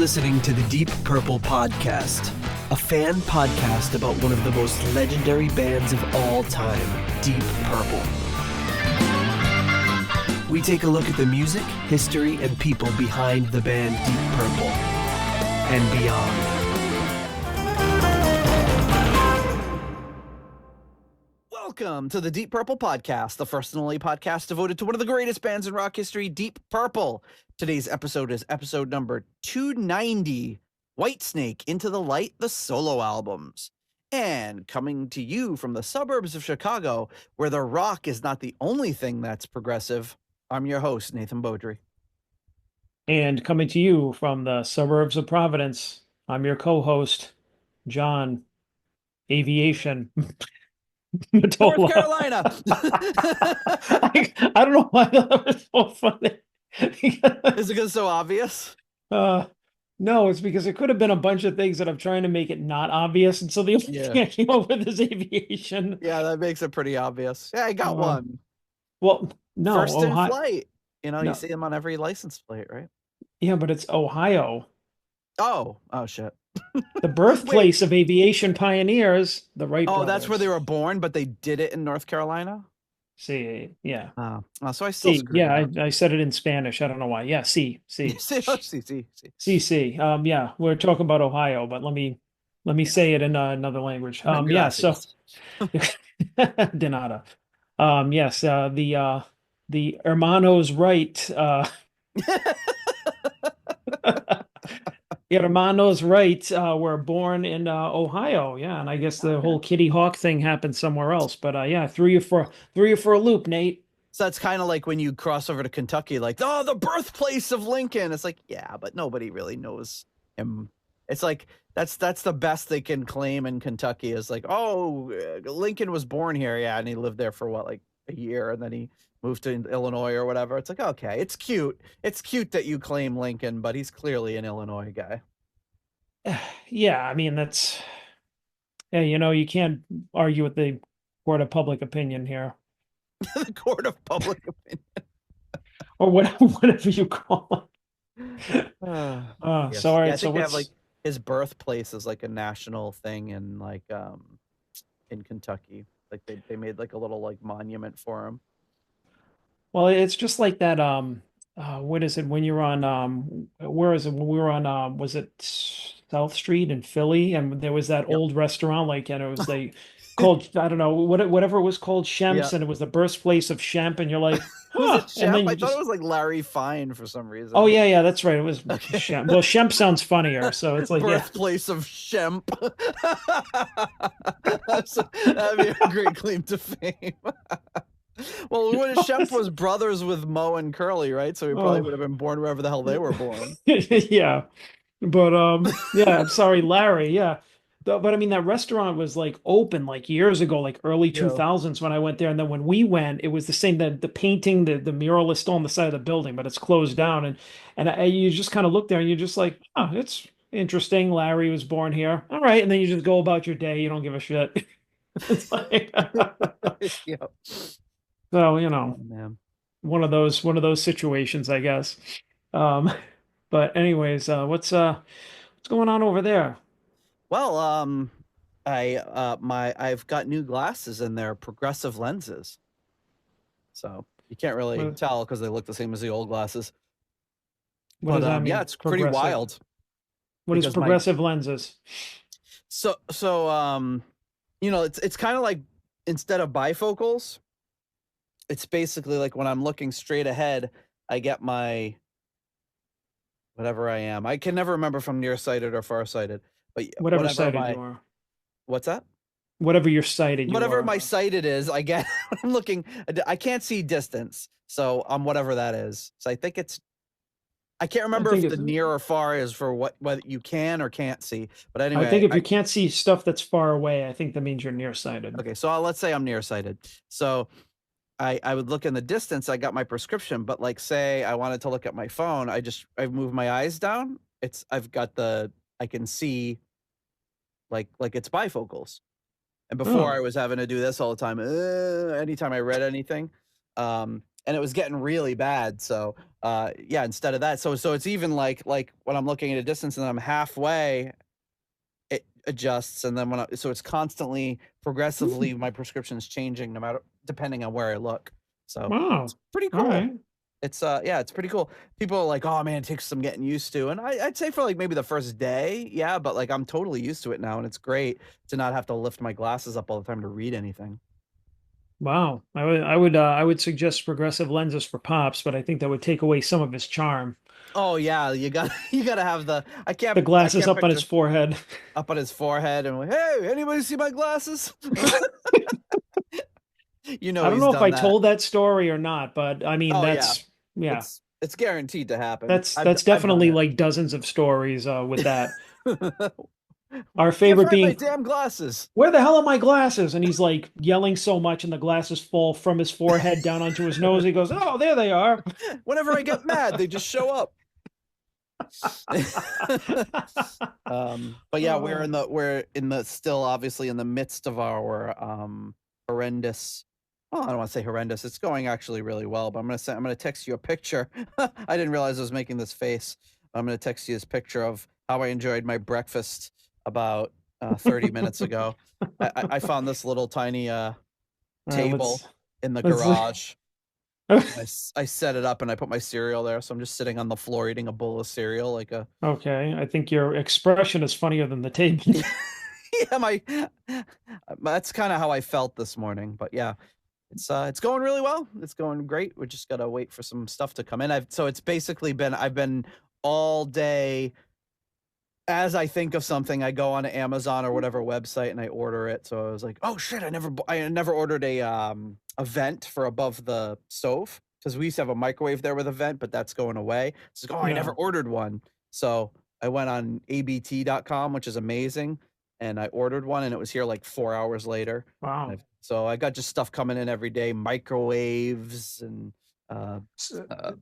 listening to the Deep Purple Podcast, a fan podcast about one of the most legendary bands of all time, Deep Purple. We take a look at the music, history, and people behind the band Deep Purple and beyond. Welcome to the Deep Purple Podcast, the first and only podcast devoted to one of the greatest bands in rock history, Deep Purple. Today's episode is episode number 290, Whitesnake, Into the Light, the solo albums. And coming to you from the suburbs of Chicago, where the rock is not the only thing that's progressive, I'm your host, Nathan Beaudry. And coming to you from the suburbs of Providence, I'm your co-host, John Aviation Matola. North Carolina. I don't know why that was so funny. Is it because it's so obvious? No, it's because it could have been a bunch of things that I'm trying to make it not obvious. And so the only thing I came up with is aviation. Yeah, that makes it pretty obvious. Yeah, I got one. Well, no. First in flight. You know, No. you see them on every license plate, right? Yeah, but it's Ohio. Oh, shit. The birthplace of aviation pioneers, the Wright brothers. That's where they were born, but they did it in North Carolina? See, yeah. So I still screwed it up. I said it in Spanish. I don't know why. Yeah, see. Yeah, we're talking about Ohio, but let me say it in another language. Yeah, so de nada. Yes, the hermanos Wright, hermanos Wright were born in Ohio. Yeah, and I guess the whole Kitty Hawk thing happened somewhere else. But yeah, threw you for a loop, Nate. So that's kind of like when you cross over to Kentucky, like, oh, the birthplace of Lincoln. It's like, yeah, but nobody really knows him. It's like that's the best they can claim in Kentucky is like, oh, Lincoln was born here, yeah, and he lived there for what, like a year, and then he moved to Illinois or whatever. It's like, okay, it's cute. It's cute that you claim Lincoln, but he's clearly an Illinois guy. Yeah, I mean you can't argue with the court of public opinion here. The court of public opinion, or whatever you call it. Yes. Sorry. Yeah, I think they have like his birthplace is like a national thing in like in Kentucky. Like they made like a little like monument for him. Well, it's just like that. What is it when you're on? Where is it? When we were on, was it South Street in Philly? And there was that old restaurant, like, and it was called, I don't know, whatever it was called, Shemp's, and it was the birthplace of Shemp, and you're like, huh. Was it Shemp? I thought it was like Larry Fine for some reason. Oh yeah, that's right. It was Shemp. Well, Shemp sounds funnier, so it's like birthplace of Shemp. That'd be a great claim to fame. Well, Shemp was brothers with Moe and Curly, right? So he probably would have been born wherever the hell they were born. Yeah, but yeah, I'm sorry, Larry. Yeah. But I mean, that restaurant was like open like years ago, like early 2000s when I went there. And then when we went, it was the same, the painting, the mural is still on the side of the building, but it's closed down. And you just kind of look there and you're just like, oh, it's interesting. Larry was born here. All right. And then you just go about your day. You don't give a shit. It's like, so, one of those situations, I guess. But anyways, what's going on over there? Well, I've got new glasses and they're progressive lenses. So you can't really tell because they look the same as the old glasses. What does that mean? Yeah, it's pretty wild. What is progressive lenses? So it's kind of like instead of bifocals, it's basically like when I'm looking straight ahead, I get my whatever I am. I can never remember if I'm nearsighted or farsighted. But whatever sighted you are. What's that? Whatever you're sighted, whatever my sighted is, I get when I'm looking. I can't see distance, so whatever that is. So I think I can't remember if the near or far is for what you can or can't see. But anyway, I think if you can't see stuff that's far away, I think that means you're nearsighted. Okay, so let's say I'm nearsighted. So I would look in the distance. I got my prescription, but like say I wanted to look at my phone, I move my eyes down. I can see. Like it's bifocals. And before I was having to do this all the time. Anytime I read anything. And and it was getting really bad. So yeah, instead of that, so it's even like when I'm looking at a distance and I'm halfway, it adjusts, and then so it's constantly progressively my prescription is changing no matter depending on where I look. So Wow. it's pretty All cool. right. It's yeah, it's pretty cool. People are like, oh man, it takes some getting used to. And I'd say for like maybe the first day, yeah, but like I'm totally used to it now, and it's great to not have to lift my glasses up all the time to read anything. Wow. I would suggest progressive lenses for Pops, but I think that would take away some of his charm. Oh yeah, you got you gotta have the The I glasses can't up on his picture forehead. up on his forehead and like, hey, anybody see my glasses? You know I don't he's know if done I that. told that story or not, but I mean Oh yeah. yeah. It's guaranteed to happen. That's I've done definitely it. like dozens of stories with that. Our Can't favorite find my being, damn glasses. where the hell are my glasses? And he's like yelling so much, and the glasses fall from his forehead down onto his nose. He goes, "Oh, there they are." Whenever I get mad, they just show up. But yeah, Oh, we're in the still obviously in the midst of our horrendous. Well, I don't want to say horrendous. It's going actually really well, but I'm gonna text you a picture. I didn't realize I was making this face. I'm gonna text you this picture of how I enjoyed my breakfast about 30 minutes ago. I found this little tiny all right, table in the let's. garage. I set it up and I put my cereal there, so I'm just sitting on the floor eating a bowl of cereal like a Okay, I think your expression is funnier than the table. yeah, my that's kind of how I felt this morning. But yeah, it's going really well. It's going great. We just gotta wait for some stuff to come in. So it's basically been I've been all day as I think of something, I go on Amazon or whatever website and I order it. So I was like, oh shit, I never ordered a vent for above the stove because we used to have a microwave there with a vent, but that's going away. It's like, oh, I never Yeah. ordered one. So I went on abt.com, which is amazing, and I ordered one and it was here like 4 hours later. Wow. So I got just stuff coming in every day, microwaves and uh, So, uh,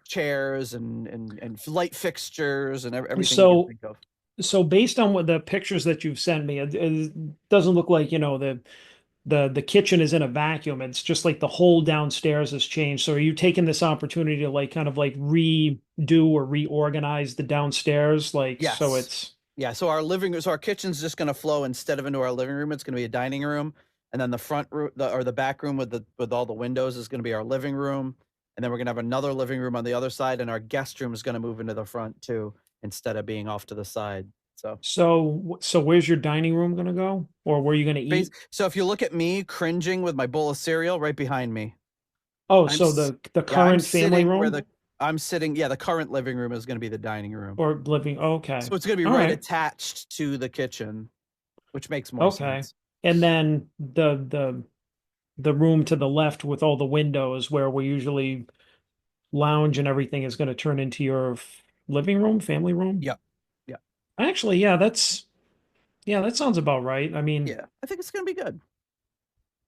chairs and light fixtures and everything you can so think of. so based on what the pictures that you've sent me, it doesn't look like, the kitchen is in a vacuum. It's just like the whole downstairs has changed. So are you taking this opportunity to like kind of like redo or reorganize the downstairs? Like so Yes. it's Yeah, so our kitchen's just gonna flow instead of into our living room, it's gonna be a dining room, and then the front room or the back room with all the windows is gonna be our living room, and then we're gonna have another living room on the other side, and our guest room is gonna move into the front too, instead of being off to the side. So so where's your dining room gonna go? Or where are you gonna eat? so if you look at me cringing with my bowl of cereal right behind me, Oh, I'm so s- the yeah, I'm current family sitting where room the I'm sitting, yeah, the current living room is gonna be the dining room. or living? Okay. So it's gonna be All right right. attached to the kitchen, which makes more Okay. sense. And then the room to the left with all the windows where we usually lounge and everything is going to turn into your living room, family room. Yep. Yeah. Actually, yeah, that sounds about right. I mean, Yeah. I think it's gonna be good.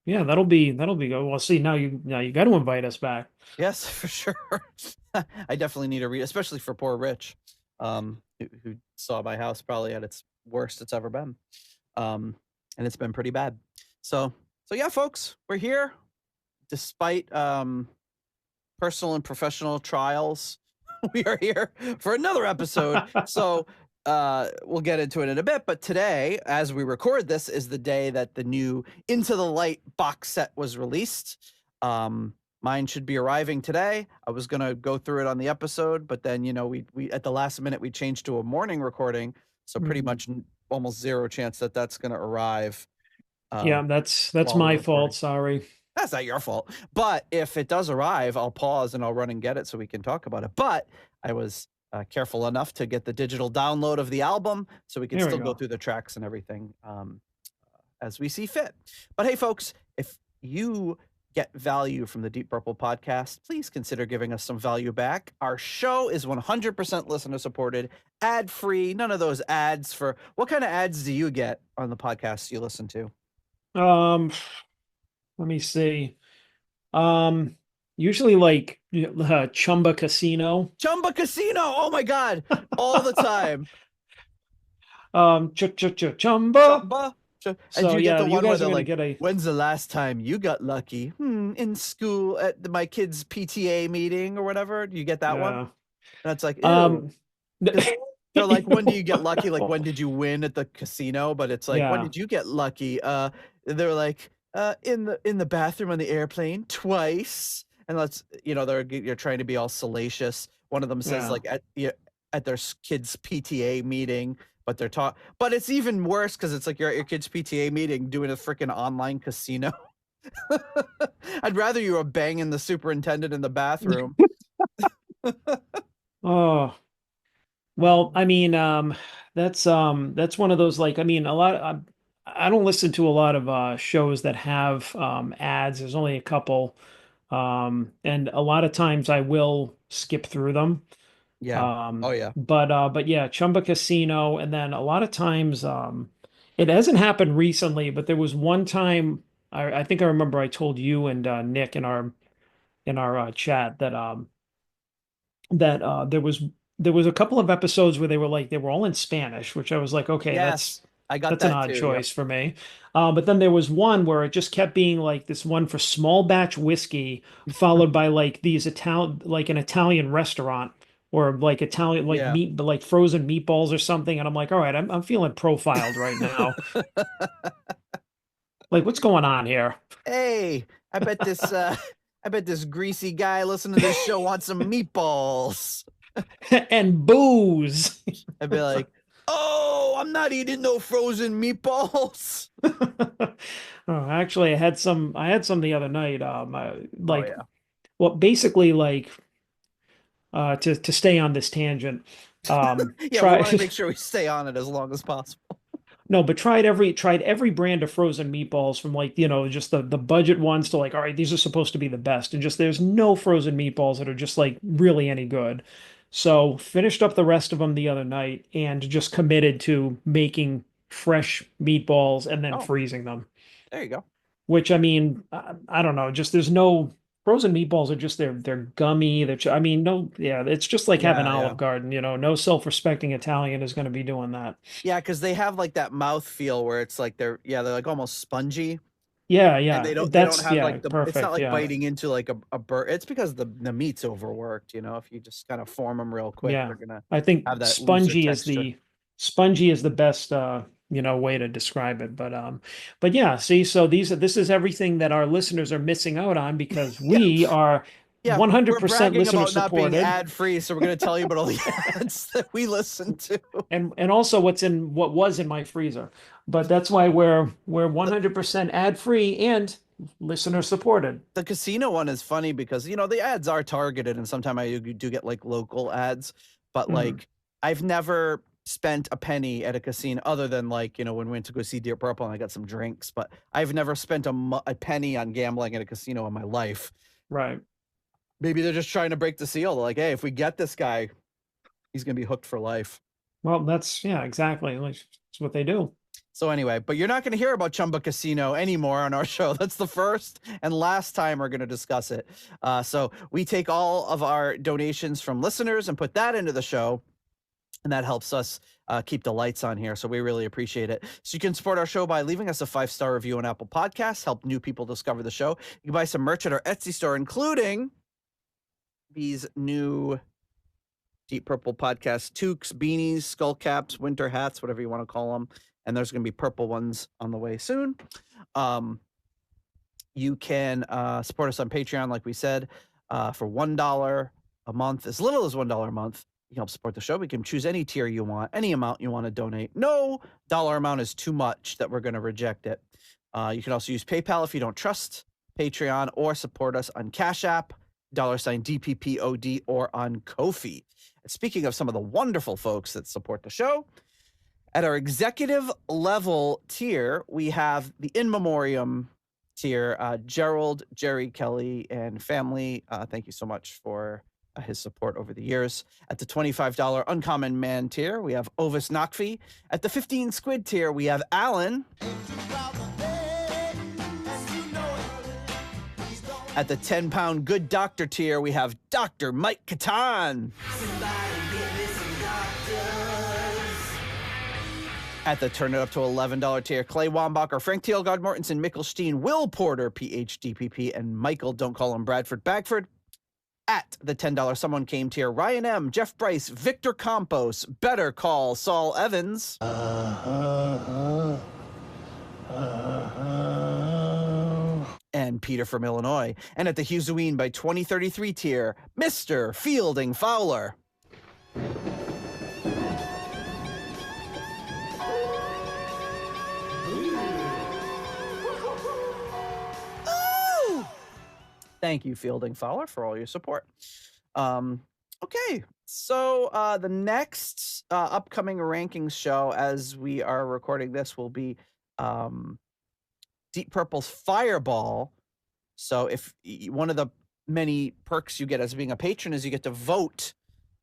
yeah, that'll be good. Well, see, now you got to invite us back. Yes, for sure. I definitely need a read, especially for poor Rich, who saw my house probably at its worst it's ever been. And it's been pretty bad. So yeah, folks, we're here despite personal and professional trials. We are here for another episode. So we'll get into it in a bit, but today, as we record this, is the day that the new Into the Light box set was released. Mine should be arriving today. I was gonna go through it on the episode, but then we at the last minute we changed to a morning recording, so pretty Mhm. much almost zero chance that that's gonna arrive uh, Yeah, that's while we're my fault. recording. Sorry. That's not your fault. But if it does arrive, I'll pause and I'll run and get it so we can talk about it. But I was careful enough to get the digital download of the album so we can There we still go go. through the tracks and everything as we see fit. But hey, folks, if you get value from the Deep Purple podcast, please consider giving us some value back. Our show is 100% listener supported, ad free, none of those ads for what kind of ads do you get on the podcasts you listen to? Um, Let me see. Um, Usually like Chumba Casino. Chumba Casino. Oh my God. All the time. Ch ch ch Chumba. Chumba. And So you get yeah, the you one where guys are they're gonna like, get a "When's the last time you got lucky?" In school at my kid's PTA meeting or whatever. Do you get that one? yeah. And it's like, ew, Um, because they're like, "When do you get lucky?" Like, oh, when did you win at the casino? But it's like, when yeah, did you get lucky? They're like, in the bathroom on the airplane twice. And you're trying to be all salacious. One of them says yeah. like at their kid's PTA meeting, but but it's even worse because it's like you're at your kid's PTA meeting doing a freaking online casino. I'd rather you were banging the superintendent in the bathroom. Oh, well, I mean, that's one of those like, I mean, I don't listen to a lot of shows that have ads. There's only a couple, and a lot of times I will skip through them. Yeah. Oh yeah. But yeah, Chumba Casino, and then a lot of times, it hasn't happened recently, but there was one time I think I remember I told you and Nick in our chat that there was a couple of episodes where they were all in Spanish, which I was like, okay, Yes. I got that's an that odd too. Yep. choice for me. But then there was one where it just kept being like this one for small batch whiskey, followed by like these Italian, like an Italian restaurant or like Italian, like Yeah. meat, like frozen meatballs or something. And I'm like, all right, I'm feeling profiled right now. Like, what's going on here? Hey, I bet this I bet this greasy guy listening to this show wants some meatballs. And booze. I'd be like, "Oh, I'm not eating no frozen meatballs." Oh, actually, I had some the other night. Oh Like, yeah. well, basically, like, to stay on this tangent, Yeah, we want to try make sure we stay on it as long as possible. no, but tried every brand of frozen meatballs from like, just the budget ones to like, all right, these are supposed to be the best, and just there's no frozen meatballs that are just like really any good. So finished up the rest of them the other night and just committed to making fresh meatballs and then Oh, freezing them. there you go. Which I mean, I don't know, just there's no frozen meatballs are just they're gummy. I mean, no, yeah, it's just like having Yeah, yeah. Olive Garden, no self-respecting Italian is going to be doing that. Yeah, because they have like that mouth feel where it's like they're like almost spongy. Yeah, And yeah, they don't that's have yeah, like it's not perfect. like Yeah, biting into like a bird. It's because the meat's overworked, if you just kind of form them real quick, yeah. they're gonna I think have that looser texture. spongy is the best way to describe it. But yeah, see, so this is everything that our listeners are missing out on because Yeah, we are yeah. We're 100% bragging listener about not being supported. ad free, so we're gonna tell you about all the ads that we listen to. And also what was in my freezer. But that's why we're 100% ad free and listener supported. The casino one is funny because the ads are targeted, and sometimes I do get like local ads, but Mhm. like I've never spent a penny at a casino other than like when we went to go see Deer Purple and I got some drinks, but I've never spent a penny on gambling at a casino in my life. Right. Maybe they're just trying to break the seal. They're like, hey, if we get this guy, he's gonna be hooked for life. Well, that's yeah, exactly. Like, that's what they do. So anyway, but you're not going to hear about Chumba Casino anymore on our show. That's the first and last time we're going to discuss it. So we take all of our donations from listeners and put that into the show, and that helps us keep the lights on here. So we really appreciate it. So you can support our show by leaving us a 5-star review on Apple Podcasts, help new people discover the show. You can buy some merch at our Etsy store, including these new Deep Purple Podcast toques, beanies, skull caps, winter hats, whatever you want to call them. And there's going to be purple ones on the way soon. You can support us on Patreon, like we said, for $1 a month, as little as $1 a month. You can help support the show. We can choose any tier you want, any amount you want to donate. No dollar amount is too much that we're going to reject it. You can also use PayPal if you don't trust Patreon, or support us on Cash App, $DPPOD, or on Ko-fi. And speaking of some of the wonderful folks that support the show, at our executive level tier, we have the in memoriam tier, Gerald, Jerry, Kelly, and family. Thank you so much for his support over the years. At the $25 Uncommon Man tier, we have Ovis Nakfi. At the 15 Squid tier, we have Alan. At the 10-pound Good Doctor tier, we have Dr. Mike Catan. At the turn it up to $11 tier, Clay Wambacher, Frank Thielgard Mortensen, Mikkel Steen, Will Porter, PhDPP, and Michael, don't call him Bradford Bagford. At the $10 Someone Came tier, Ryan M., Jeff Bryce, Victor Campos, Better Call Saul Evans. And Peter from Illinois. And at the Hughes-Ween by 2033 tier, Mr. Fielding Fowler. Thank you, Fielding Fowler, for all your support. Okay, so the next upcoming rankings show, as we are recording this, will be Deep Purple's Fireball. So if one of the many perks you get as being a patron is you get to vote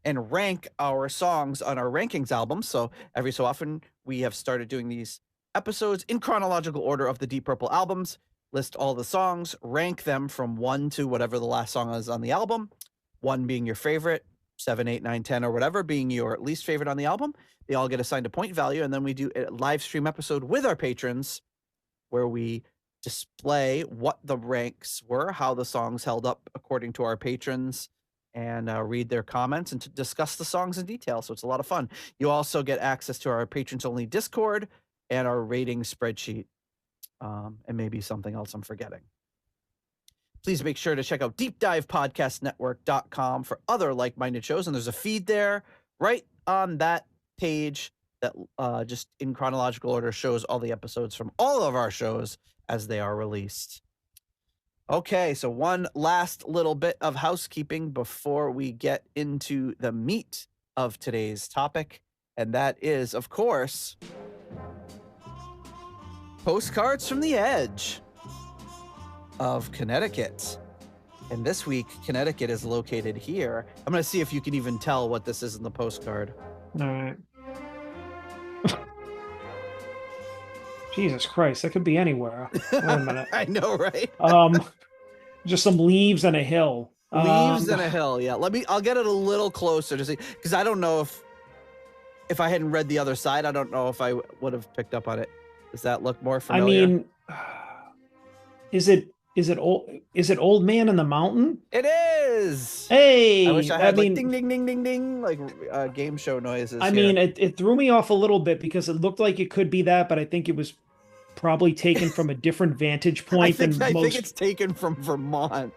and rank our songs on our rankings album. So every so often we have started doing these episodes in chronological order of the Deep Purple albums. List all the songs, rank them from 1 to whatever the last song is on the album, 1 being your favorite, 7, 8, 9, 10, or whatever being your least favorite on the album. They all get assigned a point value, and then we do a live stream episode with our patrons where we display what the ranks were, how the songs held up according to our patrons, and read their comments and to discuss the songs in detail. So it's a lot of fun. You also get access to our patrons-only Discord and our rating spreadsheet. And maybe something else I'm forgetting. Please make sure to check out deepdivepodcastnetwork.com for other like-minded shows. And there's a feed there right on that page that just in chronological order shows all the episodes from all of our shows as they are released. Okay, so one last little bit of housekeeping before we get into the meat of today's topic. And that is, of course, Postcards from the Edge of Connecticut. And this week, Connecticut is located here. I'm going to see if you can even tell what this is in the postcard. All right. Jesus Christ, that could be anywhere. Wait a minute. I know, right? Just some leaves and a hill. Leaves and a hill, yeah. I'll get it a little closer to see, because I don't know if I hadn't read the other side, I don't know if I would have picked up on it. Does that look more familiar? I mean, is it Old Man in the Mountain? It is. Hey, I wish I had like ding ding ding ding ding like game show noises. I mean, it threw me off a little bit because it looked like it could be that, but I think it was probably taken from a different vantage point I think it's taken from Vermont.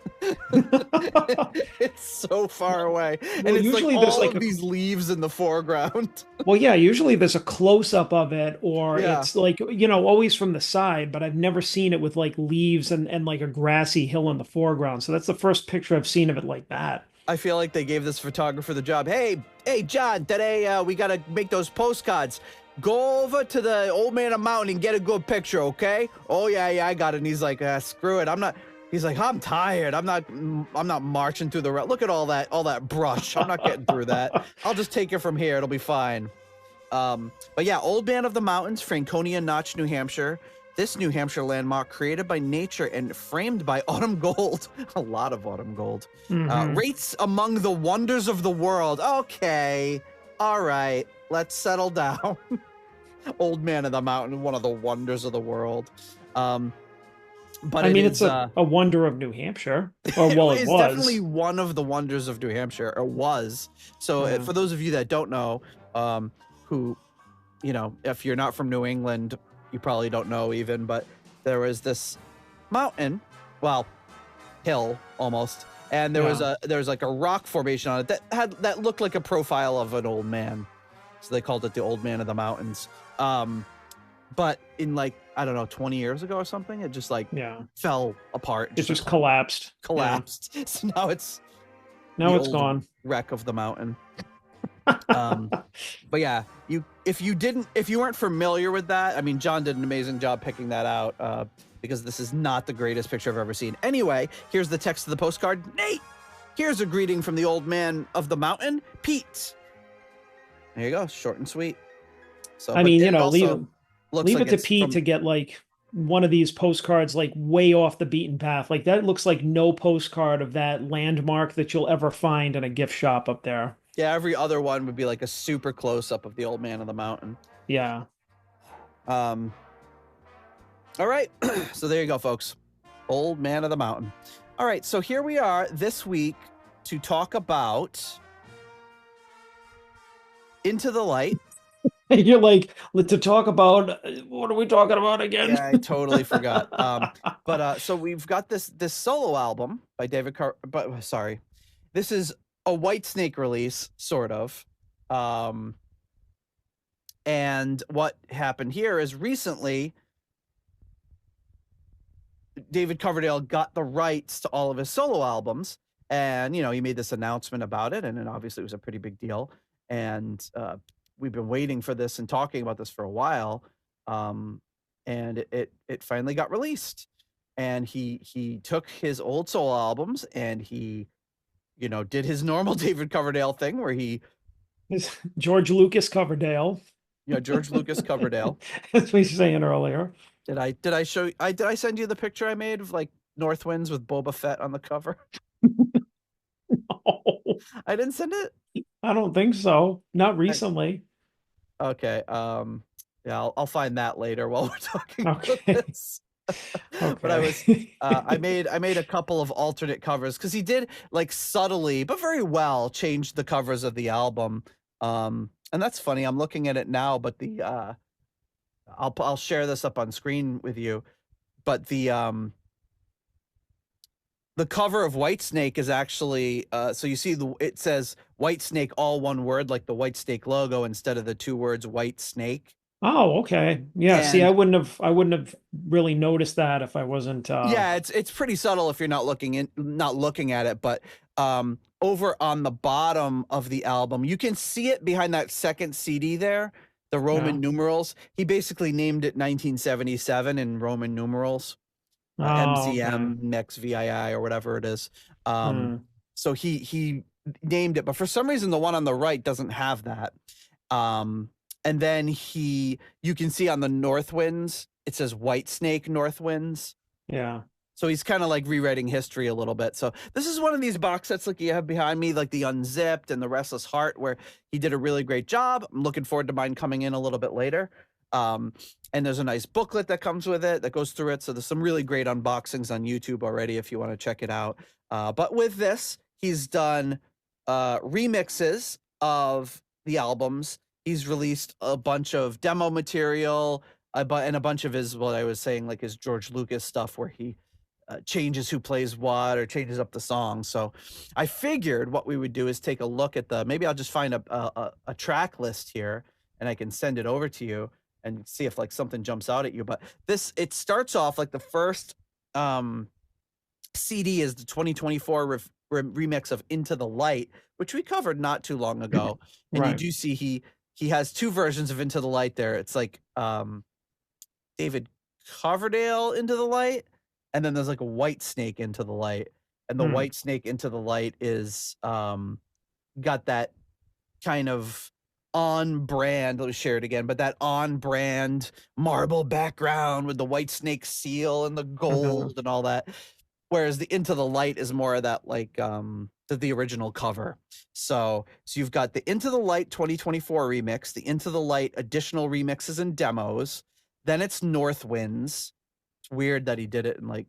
It's so far away, and it's usually like all of these leaves in the foreground. Well, yeah, usually there's a close-up of it, or it's like, always from the side, but I've never seen it with like leaves and like a grassy hill in the foreground. So that's the first picture I've seen of it like that. I feel like they gave this photographer the job. Hey, John, today we got to make those postcards. Go over to the Old Man of Mountain and get a good picture, okay? Oh yeah, I got it. And he's like, screw it. He's like, I'm tired. I'm not marching through the road. Look at all that brush. I'm not getting through that. I'll just take it from here. It'll be fine. But yeah, Old Man of the Mountains, Franconia Notch, New Hampshire. This New Hampshire landmark created by nature and framed by autumn gold. A lot of autumn gold. Rates among the wonders of the world. Okay. All right. Let's settle down. Old Man of the Mountain, one of the wonders of the world. But I mean, it's a wonder of New Hampshire. Or well, it was definitely one of the wonders of New Hampshire, or was. So for those of you that don't know, who, if you're not from New England, you probably don't know even, but there was this mountain, well, hill almost, and there was like a rock formation on it that looked like a profile of an old man. So they called it the Old Man of the Mountains. But in like, I don't know, 20 years ago or something, it just like fell apart. It just collapsed. Yeah. So now it's gone. Wreck of the mountain. But yeah, if you weren't familiar with that, I mean, John did an amazing job picking that out, because this is not the greatest picture I've ever seen. Anyway, here's the text of the postcard. Nate, here's a greeting from the Old Man of the Mountain, Pete. There you go, short and sweet. So I mean, leave it to Pete to get like one of these postcards like way off the beaten path. Like that looks like no postcard of that landmark that you'll ever find in a gift shop up there. Yeah, every other one would be like a super close up of the Old Man of the Mountain. Yeah. Um, all right. So there you go, folks. Old Man of the Mountain. All right. So here we are this week to talk about Into the Light. You're like, to talk about what are we talking about again? Yeah, I totally forgot. But so we've got this solo album by David but sorry. This is a Whitesnake release, sort of. Um, and what happened here is recently David Coverdale got the rights to all of his solo albums, and he made this announcement about it, and then obviously it was a pretty big deal. And we've been waiting for this and talking about this for a while, and it finally got released. And he took his old solo albums and he did his normal David Coverdale thing where he George Lucas Coverdale. George Lucas Coverdale. As we were saying earlier. Did I send you the picture I made of like North Winds with Boba Fett on the cover? Oh, I didn't send it. I don't think so. Not I- recently. okay. Yeah, I'll find that later while we're talking about Okay. this. But Okay. I made a couple of alternate covers because he did like subtly but very well change the covers of the album. And that's funny. I'm looking at it now, but I'll share this up on screen with you. But the cover of Whitesnake is actually so you see it says Whitesnake all one word like the Whitesnake logo instead of the two words White Snake. Oh, okay. Yeah, see, And I wouldn't have really noticed that if I wasn't yeah, it's pretty subtle if you're not looking at it, but over on the bottom of the album, you can see it behind that second CD there, the yeah. Roman numerals. He basically named it 1977 in Roman numerals. Oh, okay. MCM next VII or whatever it is. Um, Hmm. so he named it, but for some reason the one on the right doesn't have that. And then you can see on the North Winds it says Whitesnake North Winds. Yeah. So he's kind of like rewriting history a little bit. So this is one of these box sets like you have behind me, like the Unzipped and the Restless Heart, where he did a really great job. I'm looking forward to mine coming in a little bit later. And there's a nice booklet that comes with it that goes through it. So there's some really great unboxings on YouTube already if you want to check it out. But with this, he's done remixes of the albums. He's released a bunch of demo material, and a bunch of his, what I was saying, like his George Lucas stuff where he changes who plays what or changes up the song. So I figured what we would do is take a look at maybe I'll just find a track list here and I can send it over to you and see if like something jumps out at you. But it starts off like the first CD is the 2024 remix of Into the Light, which we covered not too long ago. And you Right. do see he has two versions of Into the Light there. It's like David Coverdale Into the Light, and then there's like a Whitesnake Into the Light. And the Hmm. Whitesnake Into the Light is got that kind of on brand, let me share it again, but that on brand marble background with the Whitesnake seal and the Uh-huh. gold and all that. Whereas the Into the Light is more of that like the original cover. So you've got the Into the Light 2024 remix, the Into the Light additional remixes and demos. Then it's North Winds. It's weird that he did it in like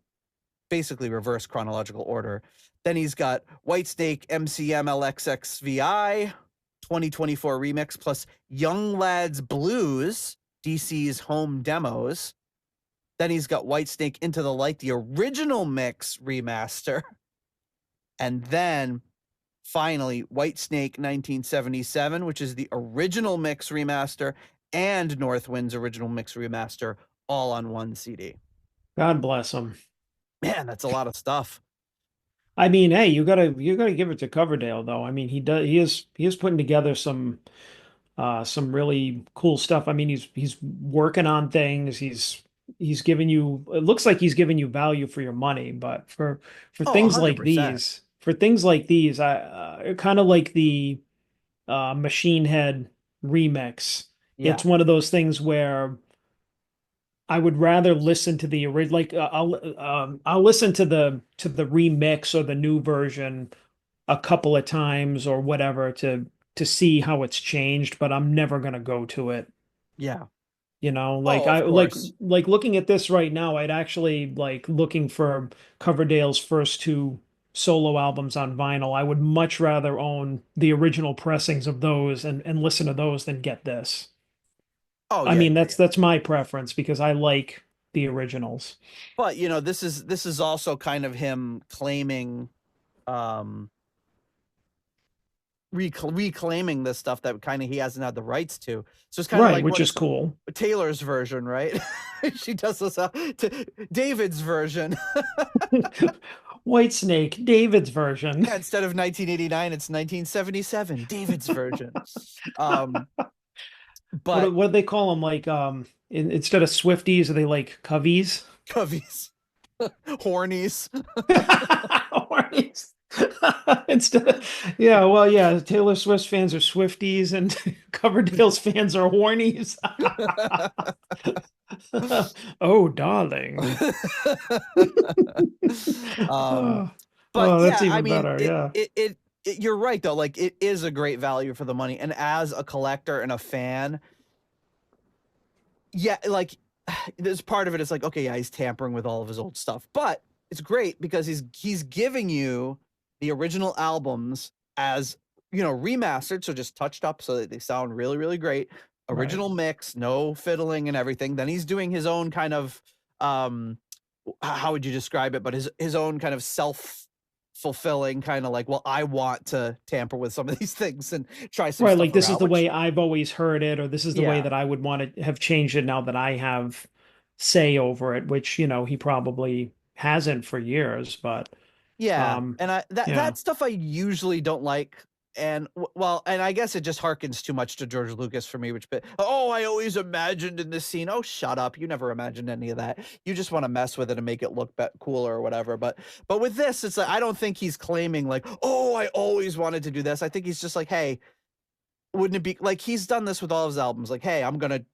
basically reverse chronological order. Then he's got Whitesnake MCM LXXVI 2024 remix plus Young Lads Blues, DC's home demos. Then he's got Whitesnake Into the Light, the original mix remaster. And then finally, Whitesnake 1977, which is the original mix remaster, and Northwind's original mix remaster, all on one CD. God bless him. Man, that's a lot of stuff. I mean, hey, you gotta give it to Coverdale though. I mean, he is putting together some really cool stuff. I mean, he's working on things. He's giving you, it looks like he's giving you value for your money, but for Oh, things like 100%. these, I kind of like the Machine Head remix. Yeah. It's one of those things where I would rather listen to the original, like I'll listen to the remix or the new version a couple of times or whatever to see how it's changed, but I'm never gonna go to it. Yeah. Like Oh, I of course. like looking at this right now, I'd actually like looking for Coverdale's first two solo albums on vinyl. I would much rather own the original pressings of those and listen to those than get this. Oh I yeah, mean, yeah, that's yeah. that's my preference because I like the originals. But this is also kind of him claiming, um, reclaiming this stuff that kind of he hasn't had the rights to. So it's kind of Right, like which what is is cool. Taylor's version, right? She does this to David's version. Whitesnake, David's version. Yeah, instead of 1989, it's 1977, David's version. Um, but What do they call them? Like instead of Swifties, are they like Coveys? Coveys, hornies. Hornies. Instead of, yeah, well, yeah, Taylor Swift fans are Swifties and Coverdale's fans are hornies. Oh, darling. um, Oh, but oh, that's yeah, I even mean, better. Yeah. you're right though. Like it is a great value for the money, and as a collector and a fan, yeah, like there's part of it is like, okay, yeah, he's tampering with all of his old stuff, but it's great because he's giving you the original albums as remastered, so just touched up so that they sound really, really great. Right. Original mix, no fiddling and everything. Then he's doing his own kind of, um how would you describe it? But his own kind of self fulfilling kind of like, well, I want to tamper with some of these things and try some Right. stuff Like this is around, the which way I've always heard it, or this is the way yeah. that I would want to have changed it now that I have say over it, which, he probably hasn't for years, but Yeah, um, and I that yeah. that stuff I usually don't like, and well, and I guess it just harkens too much to George Lucas for me, which, but oh, I always imagined in this scene. Oh, shut up! You never imagined any of that. You just want to mess with it and make it look cooler or whatever. But with this, it's like I don't think he's claiming like, oh, I always wanted to do this. I think he's just like, hey, wouldn't it be like he's done this with all his albums? Like, hey, I'm gonna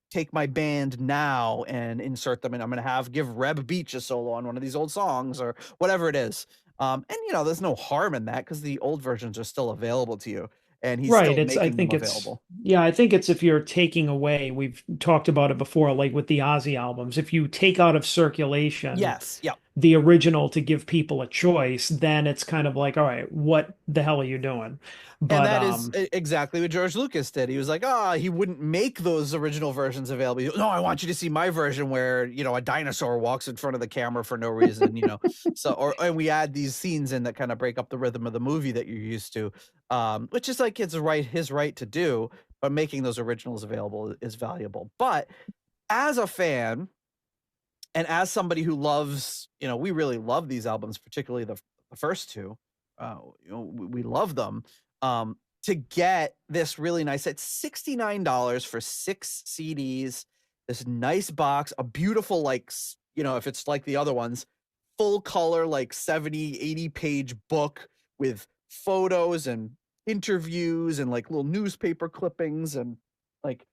take my band now and insert them, and I'm gonna give Reb Beach a solo on one of these old songs or whatever it is. And there's no harm in that because the old versions are still available to you, and he's Right. still It's, I making them think it's, available. yeah, I think it's if you're taking away, we've talked about it before, like with the Ozzy albums, if you take out of circulation Yes, yep. the original to give people a choice, then it's kind of like, all right, what the hell are you doing? And But that is exactly what George Lucas did. He was like, he wouldn't make those original versions available. No, I want you to see my version where, a dinosaur walks in front of the camera for no reason. So, and we add these scenes in that kind of break up the rhythm of the movie that you're used to, which is like his right to do, but making those originals available is valuable. But as a fan, and as somebody who loves, we really love these albums, particularly the first two. We love them. To get this really nice at $69 for 6 CDs, this nice box, a beautiful, like, if it's like the other ones, full color, like 70, 80 page book with photos and interviews and like little newspaper clippings and like,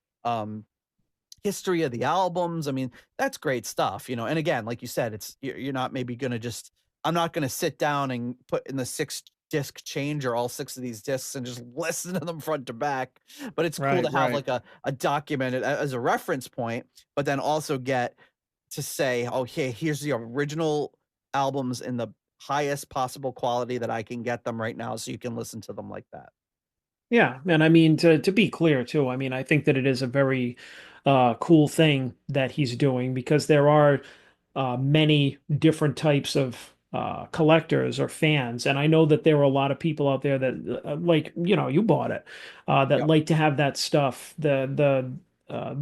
history of the albums. I mean, that's great stuff. And again, like you said, you're not maybe gonna just. I'm not gonna sit down and put in the 6 disc changer all 6 of these discs and just listen to them front to back. But it's cool right, to have right. like a document as a reference point, but then also get to say, okay, here's the original albums in the highest possible quality that I can get them right now, so you can listen to them like that. Yeah, and I mean to be clear too, I mean I think that it is a very cool thing that he's doing because there are many different types of collectors or fans, and I know that there are a lot of people out there that like you bought it that Yep. like to have that stuff, the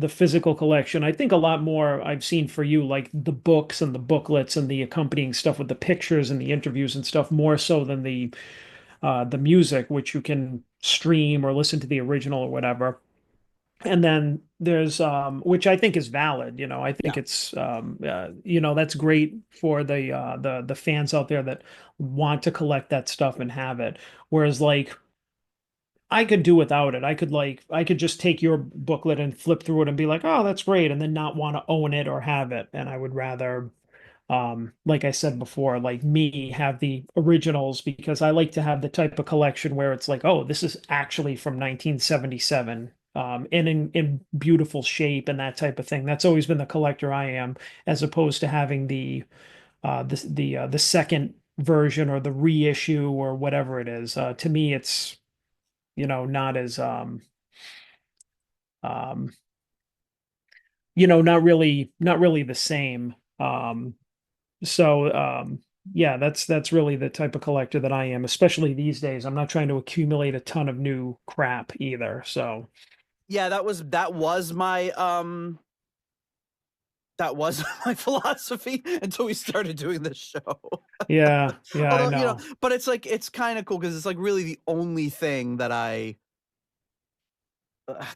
physical collection. I think a lot more I've seen for you like the books and the booklets and the accompanying stuff with the pictures and the interviews and stuff more so than the music, which you can stream or listen to the original or whatever. And then there's which I think is valid. I think Yeah. it's that's great for the fans out there that want to collect that stuff and have it. Whereas like I could do without it. I could just take your booklet and flip through it and be like, oh, that's great, and then not want to own it or have it. And I would rather like I said before, like me have the originals because I like to have the type of collection where it's like, oh, this is actually from 1977. and in beautiful shape and that type of thing. That's always been the collector I am, as opposed to having the second version or the reissue or whatever it is. To me, it's not as um, not really the same. So yeah, that's really the type of collector that I am, especially these days. I'm not trying to accumulate a ton of new crap either. So Yeah, that was my philosophy until we started doing this show. yeah, I Although, know. but it's like it's kind of cool because it's like really the only thing that I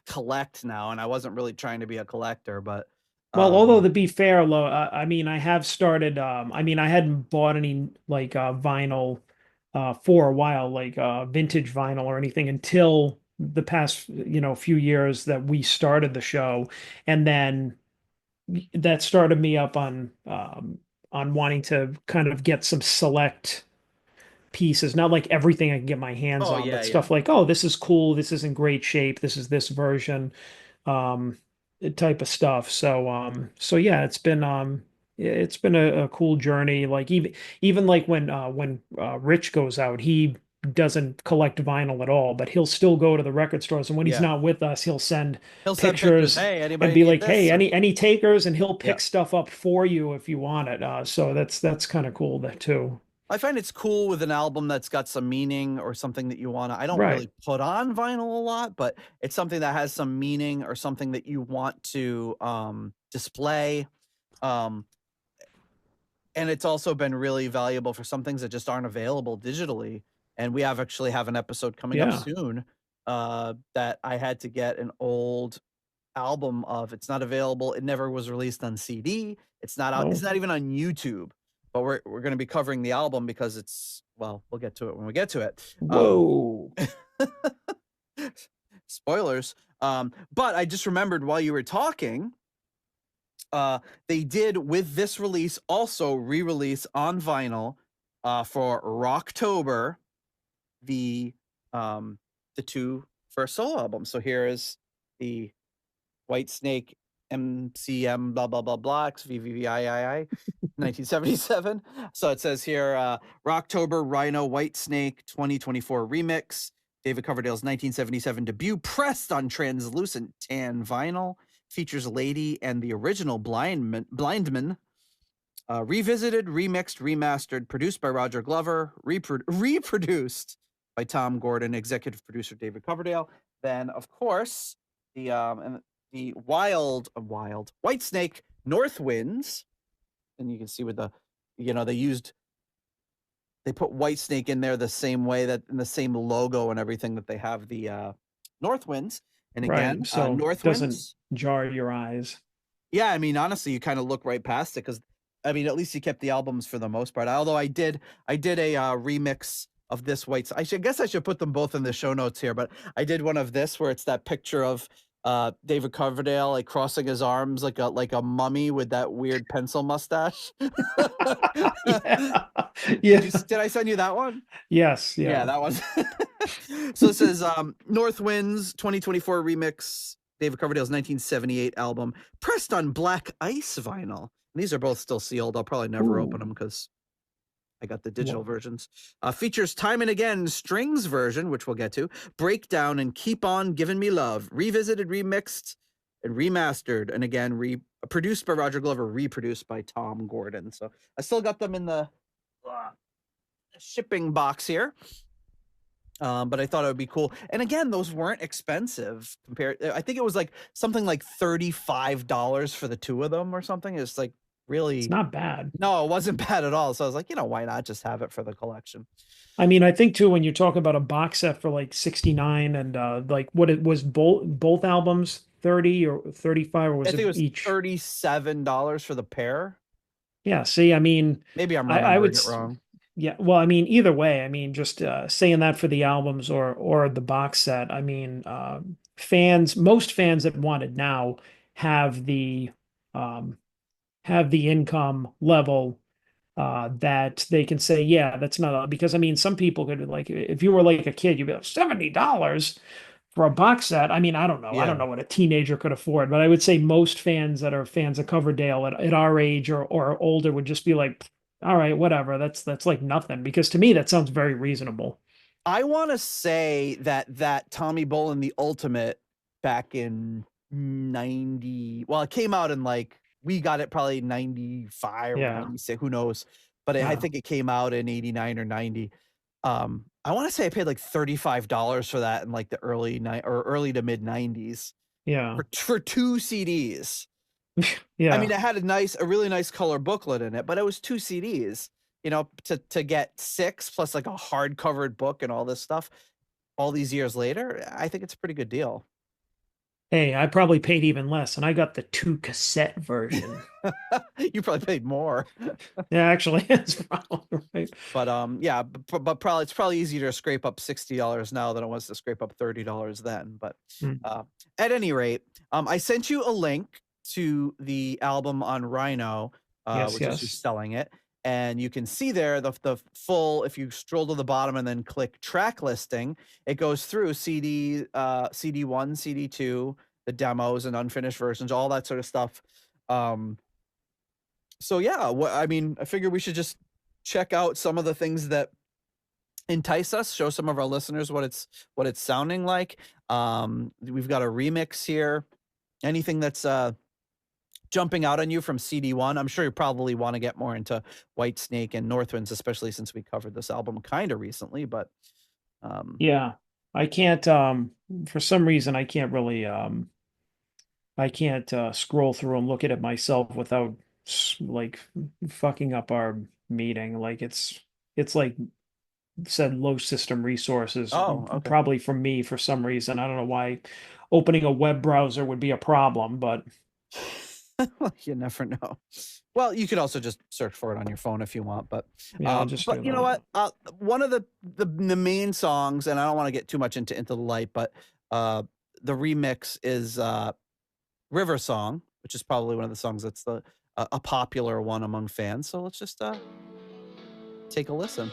collect now, and I wasn't really trying to be a collector, but Well, although um to be fair, I mean, I have started. I mean, I hadn't bought any like vinyl for a while, like vintage vinyl or anything, until the past few years that we started the show, and then that started me up on wanting to kind of get some select pieces, not like everything I can get my hands oh on, yeah, but yeah. stuff like, oh, this is cool, this is in great shape, this is this version, um, type of stuff. So yeah, it's been a cool journey. Like even like when Rich goes out, he doesn't collect vinyl at all, but he'll still go to the record stores. And when he's Yeah. not with us, he'll send He'll send pictures. pictures Hey, and anybody be need like, this? "Hey, Or any takers?" And he'll yeah. pick stuff up for you if you want it. So that's kind of cool that too. I find it's cool with an album that's got some meaning or something that you want to. I don't Right. really put on vinyl a lot, but it's something that has some meaning or something that you want to display. Um, and it's also been really valuable for some things that just aren't available digitally. And we actually have an episode coming up Yeah. soon that I had to get an old album of. It's not available. It never was released on CD. It's not out. It's Oh, not even on YouTube. But we're going to be covering the album because we'll get to it when we get to it. whoa. Spoilers. But I just remembered while you were talking, they did with this release also re-release on vinyl for Rocktober the the two first solo albums. So here is the Whitesnake MCM blah blah blah blah XVVVIII 1977. So it says here Rocktober Rhino Whitesnake 2024 remix. David Coverdale's 1977 debut pressed on translucent tan vinyl features Lady and the original Blindman. Revisited, remixed, remastered, produced by Roger Glover, reproduced by Tom Gordon, executive producer David Coverdale. Then, of course, the wild Whitesnake North Winds, and you can see with they put Whitesnake in there the same way that in the same logo and everything that they have the North Winds. And Right. again, So North doesn't Winds. jar your eyes. Yeah, I mean, honestly, you kind of look right past it because, I mean, at least you kept the albums for the most part. Although I did a remix of this white. I guess I should put them both in the show notes here, but I did one of this where it's that picture of David Coverdale like crossing his arms like a mummy with that weird pencil mustache. Yeah. Did Yeah. you? Did I send you that one? Yes. Yeah, Yeah. that was. So it says North Winds 2024 remix, David Coverdale's 1978 album, pressed on black ice vinyl. And these are both still sealed. I'll probably never open them Ooh. because I got the digital Whoa. versions. Features Time and Again strings version, which we'll get to, Breakdown and Keep On Giving Me Love, revisited, remixed, and remastered, and again produced by Roger Glover, reproduced by Tom Gordon. So I still got them in the shipping box here. But I thought it would be cool. And again, those weren't expensive compared. I think it was like something like $35 for the two of them or something. It's like It's really, not bad. no, it wasn't bad at all. So I was like, why not just have it for the collection? I mean, I think too, when you talk about a box set for like 69 and like what it was both albums 30 or 35 or I was think it it was each? $37 for the pair. Yeah, see, I mean, Maybe I'm I would remembering it wrong. yeah, well, I mean, either way, I mean, just saying that for the albums or the box set, I mean, most fans that want it now have the um have the income level that they can say, yeah, that's not because I mean, some people could like if you were like a kid, you'd be like $70 for a box set, I mean, I don't know. I don't Yeah. know what a teenager could afford, but I would say most fans that are fans of Coverdale at our age or older would just be like, all right, whatever. That's like nothing. Because to me, that sounds very reasonable. I want to say that Tommy Bolin the Ultimate back in 90, well, it came out in like, we got it probably 95 or Yeah. 96, who knows, but I Yeah. think it came out in 89 or 90. I want to say I paid like $35 for that in like the early to mid 90s Yeah. for two CDs. I mean, Yeah. it had a really nice color booklet in it, but it was two CDs. You know, to get six plus like a hard-covered book and all this stuff all these years later, I think it's a pretty good deal. Hey, I probably paid even less, and I got the 2 cassette version. You probably paid more. Yeah, actually, that's probably right. But yeah, but probably it's probably easier to scrape up $60 now than it was to scrape up $30 then. But Mm. uh, at any rate, I sent you a link to the album on Rhino, Yes, which is who's yes. selling it, and you can see there the full. If you scroll to the bottom and then click track listing, it goes through CD1, CD2, the demos and unfinished versions, all that sort of stuff. So yeah, I mean, I figure we should just check out some of the things that entice us, show some of our listeners what it's sounding like. We've got a remix here. Anything that's jumping out on you from CD1? I'm sure you probably want to get more into Whitesnake and Northwinds, especially since we covered this album kind of recently, but Yeah. I can't for some reason I can't really I can't scroll through and look at it myself without like fucking up our meeting. Like it's like said low system resources, oh, okay. probably from me for some reason. I don't know why opening a web browser would be a problem, but You never know. Well, you could also just search for it on your phone if you want, yeah, I'll just do you know that. what? One of the main songs, and I don't want to get too much into the light, but the remix is River Song, which is probably one of the songs that's a popular one among fans. So let's just take a listen.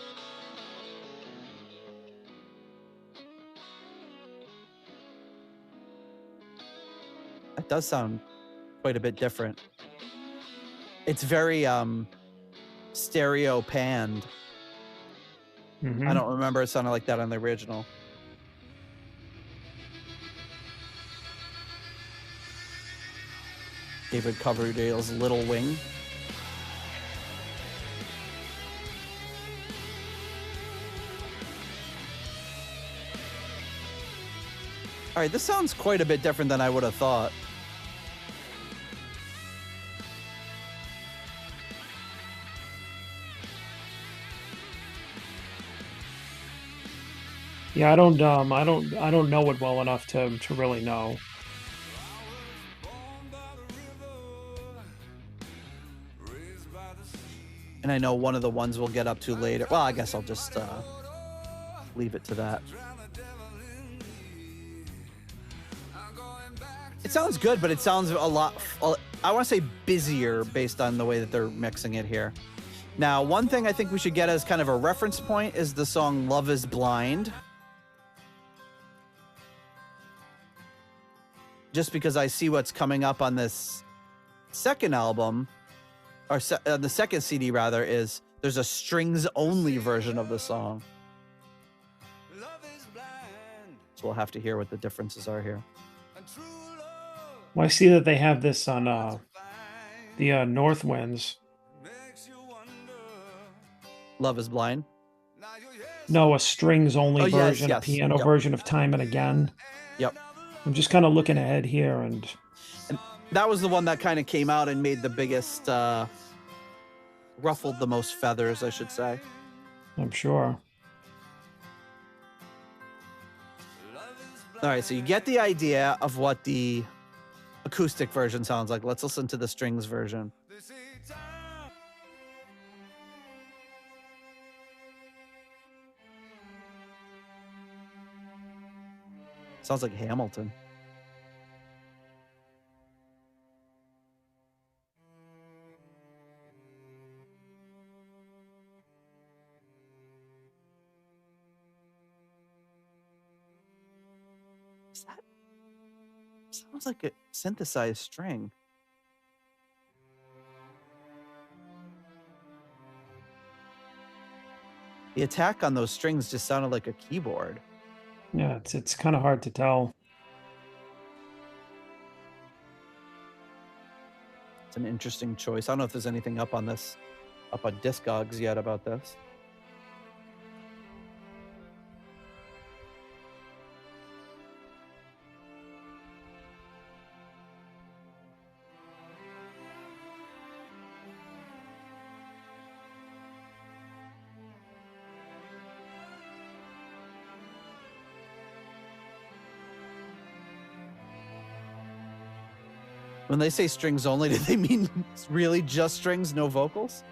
That does sound quite a bit different. It's very stereo panned. Mm-hmm. I don't remember it sounding like that on the original. David Coverdale's Little Wing. All right, this sounds quite a bit different than I would have thought. Yeah, I don't know it well enough to really know. And I know one of the ones we'll get up to later. Well, I guess I'll just leave it to that. It sounds good, but it sounds a lot, I want to say busier based on the way that they're mixing it here. Now, one thing I think we should get as kind of a reference point is the song Love is Blind. Just because I see what's coming up on this second album, or the second CD rather, is there's a strings only version of the song. So we'll have to hear what the differences are here. Well, I see that they have this on the Northwinds. Love is Blind. No, a strings only Oh, yes, version, a yes. piano Yep. version of Time and Again. Yep. I'm just kind of looking ahead here, and that was the one that kind of came out and made the biggest, ruffled the most feathers, I should say. I'm sure. All right, so you get the idea of what the acoustic version sounds like. Let's listen to the strings version. Sounds like Hamilton. Sounds like a synthesized string. The attack on those strings just sounded like a keyboard. Yeah, it's kind of hard to tell. It's an interesting choice. I don't know if there's anything up on Discogs yet about this. When they say strings only, do they mean really just strings, no vocals?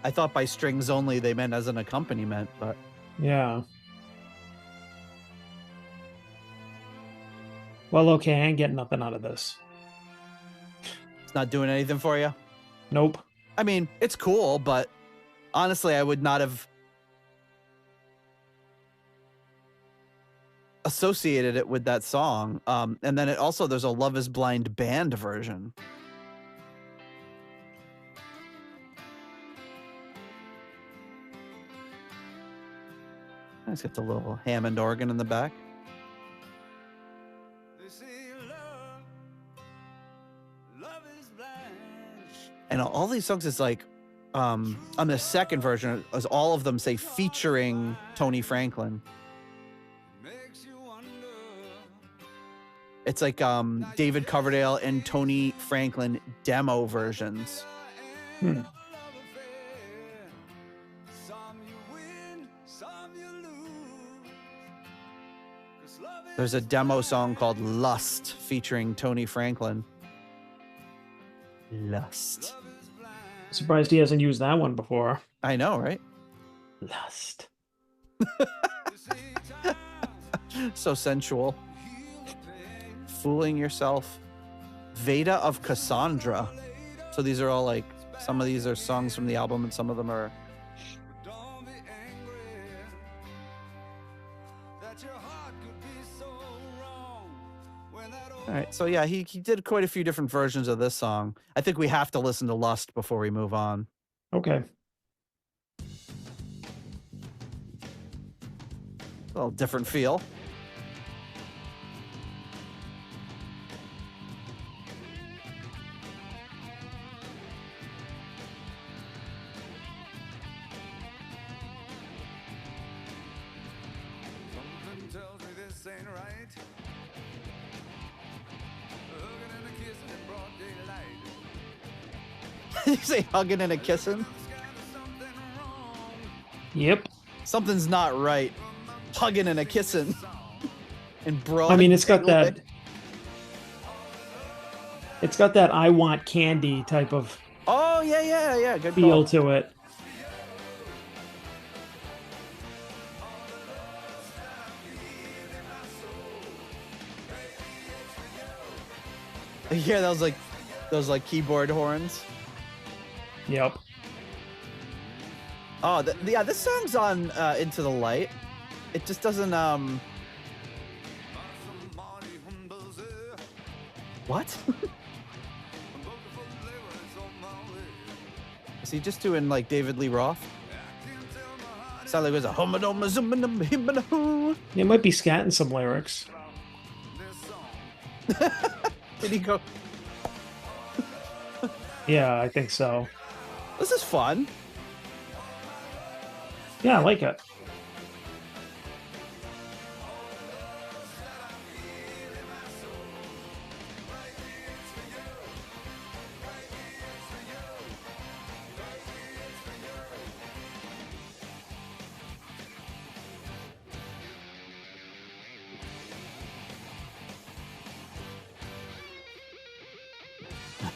I thought by strings only they meant as an accompaniment, but Yeah. Well, okay, I ain't getting nothing out of this. it's not doing anything for you. Nope. I mean, it's cool, but honestly, I would not have associated it with that song. And then there's a Love is Blind band version. It's got the little Hammond organ in the back. And all these songs is like, on the second version, as all of them say featuring Tony Franklin. It's like David Coverdale and Tony Franklin demo versions. There's a demo song called Lust featuring Tony Franklin. Lust. Surprised he hasn't used that one before. I know, right? Lust. So sensual. Fooling Yourself. Veda of Cassandra. So these are all like, some of these are songs from the album and some of them are... All right, so yeah, he did quite a few different versions of this song. I think we have to listen to Lust before we move on. Okay. A little different feel. Something tells me this ain't right. Did you say hugging and a kissing? Yep. Something's not right. Hugging and a kissing. And broad. I mean, it's got that. It's got that "I want candy" type of. Oh yeah. Good feel call. to it. Yeah, those like keyboard horns. Yep. Oh, yeah, this song's on Into the Light. It just doesn't What? Is he just doing like David Lee Roth? Sounds like it was a It might be scatting some lyrics. Did he go? Yeah, I think so. This is fun. Yeah, I like it.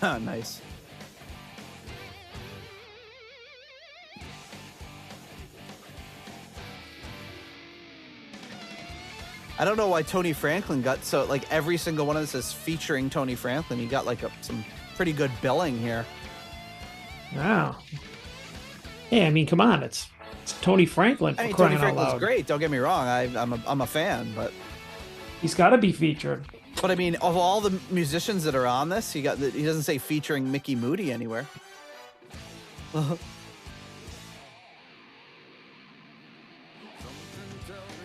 Nice. I don't know why Tony Franklin got so like every single one of this is featuring Tony Franklin. He got like some pretty good billing here. Wow. Yeah, I mean, come on, it's Tony Franklin, I for mean, Tony crying out Franklin's loud. great. Don't get me wrong. I'm a fan, but He's got to be featured. I mean, of all the musicians that are on this, he doesn't say featuring Mickey Moody anywhere.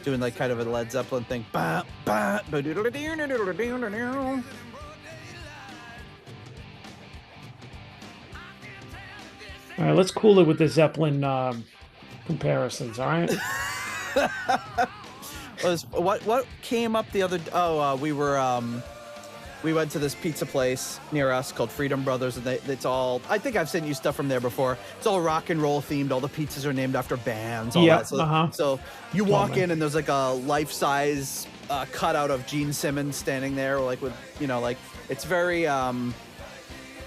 Doing like kind of a Led Zeppelin thing. Ba, ba, ba-doodle-dee-doo-doo-doo-doo-doo. All right, let's cool it with the Zeppelin comparisons. All right. What came up the other? We went to this pizza place near us called Freedom Brothers, and it's all. I think I've sent you stuff from there before. It's all rock and roll themed. All the pizzas are named after bands. All Yeah. that. So you walk in and there's like a life size cutout of Gene Simmons standing there, like with like it's very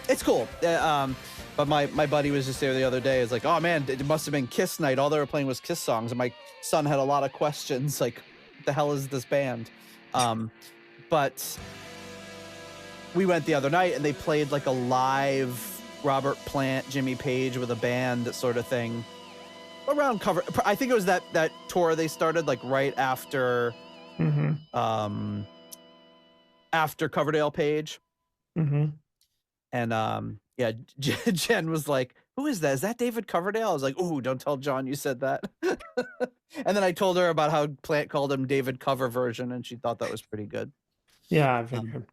it's cool. But my buddy was just there the other day. It's like, oh man, it must have been Kiss night. All they were playing was Kiss songs, and my son had a lot of questions like, what the hell is this band? But we went the other night and they played like a live Robert Plant, Jimmy Page with a band sort of thing around cover. I think it was that tour they started like right after after Coverdale Page. And yeah, Jen was like, who is that? Is that David Coverdale? I was like, ooh, don't tell John you said that. And then I told her about how Plant called him David Cover Version, and she thought that was pretty good. Yeah, I figured.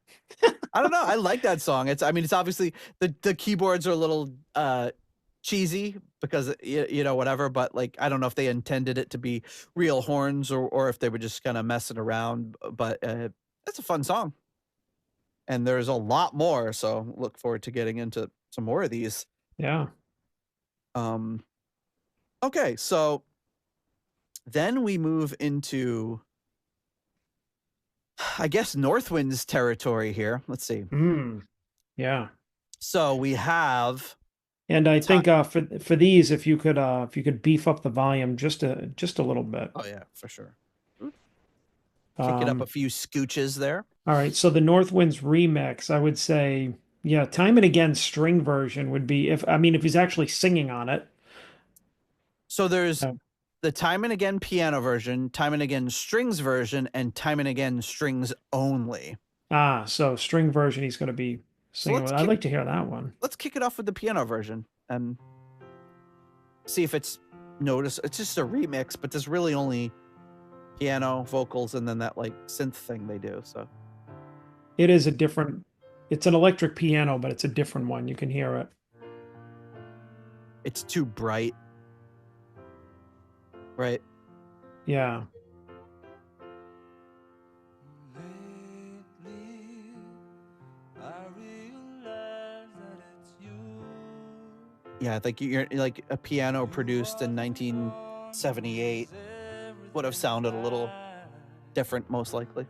I don't know. I like that song. It's obviously the keyboards are a little cheesy because whatever, but like I don't know if they intended it to be real horns or if they were just kind of messing around, but it's a fun song. And there's a lot more, so look forward to getting into some more of these. Yeah. Okay, so then we move into, I guess, Northwind's territory here. Let's see. Yeah. So we have, and I think for these, if you could beef up the volume just a little bit. Oh yeah, for sure. Kick it up a few scooches there. All right, so the Northwind's remix, I would say, yeah, Time and Again string version would be if he's actually singing on it. So there's the Time and Again piano version, Time and Again strings version, and Time and Again strings only. So string version he's going to be singing. I'd like to hear that one. Let's kick it off with the piano version and see if it's noticed. It's just a remix, but there's really only piano, vocals, and then that like synth thing they do. So it is it's an electric piano, but it's a different one. You can hear it. It's too bright. Right. Yeah. Yeah, like you're like a piano produced in 1978 would have sounded a little different, most likely.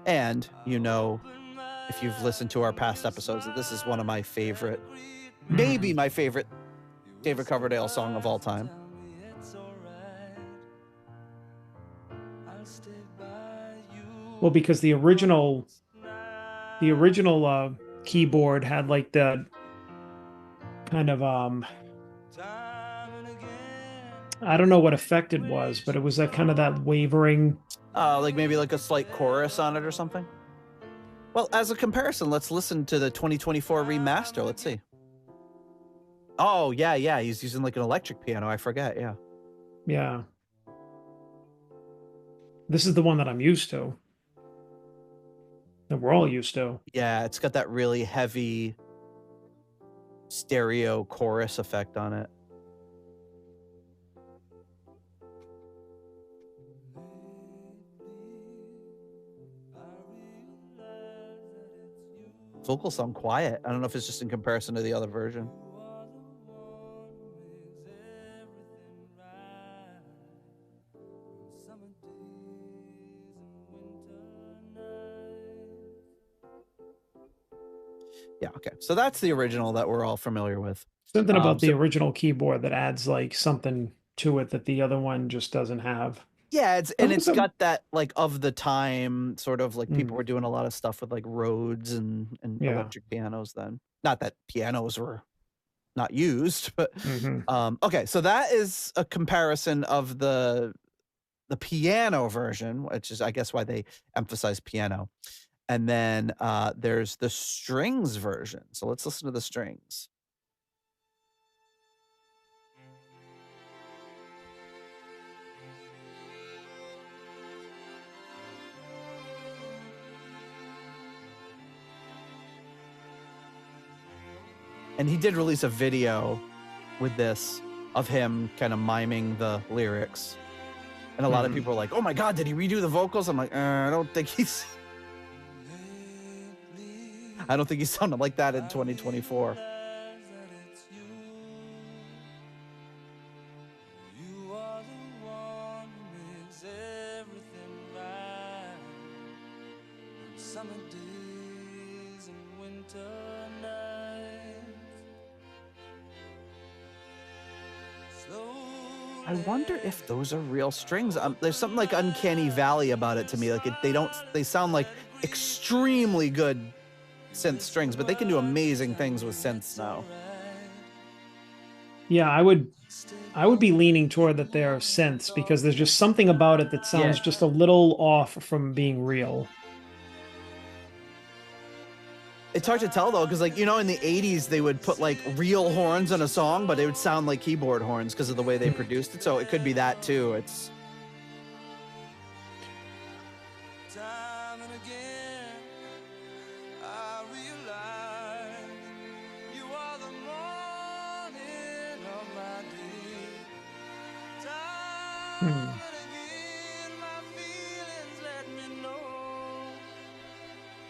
And if you've listened to our past episodes, that this is one of my favorite, maybe my favorite David Coverdale song of all time. Well, because the original keyboard had like the kind of I don't know what effect it was, but it was that kind of that wavering, like maybe like a slight chorus on it or something. Well, as a comparison, let's listen to the 2024 remaster. Let's see. Oh yeah, he's using like an electric piano. I forget. Yeah. This is the one that I'm used to. That we're all used to. Yeah, it's got that really heavy stereo chorus effect on it. Vocals sound quiet. I don't know if it's just in comparison to the other version. Yeah, okay. So that's the original that we're all familiar with. Something about the original keyboard that adds like something to it that the other one just doesn't have. Yeah, That was it's a got that like of the time sort of like people mm, were doing a lot of stuff with like Rhodes and yeah. electric pianos then. Not that pianos were not used, but Hmm. okay, so that is a comparison of the piano version, which is I guess why they emphasize piano. And then there's the strings version. So let's listen to the strings. And he did release a video with this of him kind of miming the lyrics. And a lot of people are like, "Oh my God, did he redo the vocals?" I'm like, I don't think he's sounding like that in 2024. You are the one who makes everything right. Summer days and winter nights. I wonder if those are real strings. There's something like uncanny valley about it to me. Like they sound like extremely good synth strings, but they can do amazing things with synths now. Yeah, I would be leaning toward that they're synths because there's just something about it that Yeah. sounds just a little off from being real. It's hard to tell though, because like, in the 80s they would put like real horns on a song, but it would sound like keyboard horns because of the way they produced it. So it could be that too. It's time and again, I realize you are the morning of my day. Time and again, my feelings let me know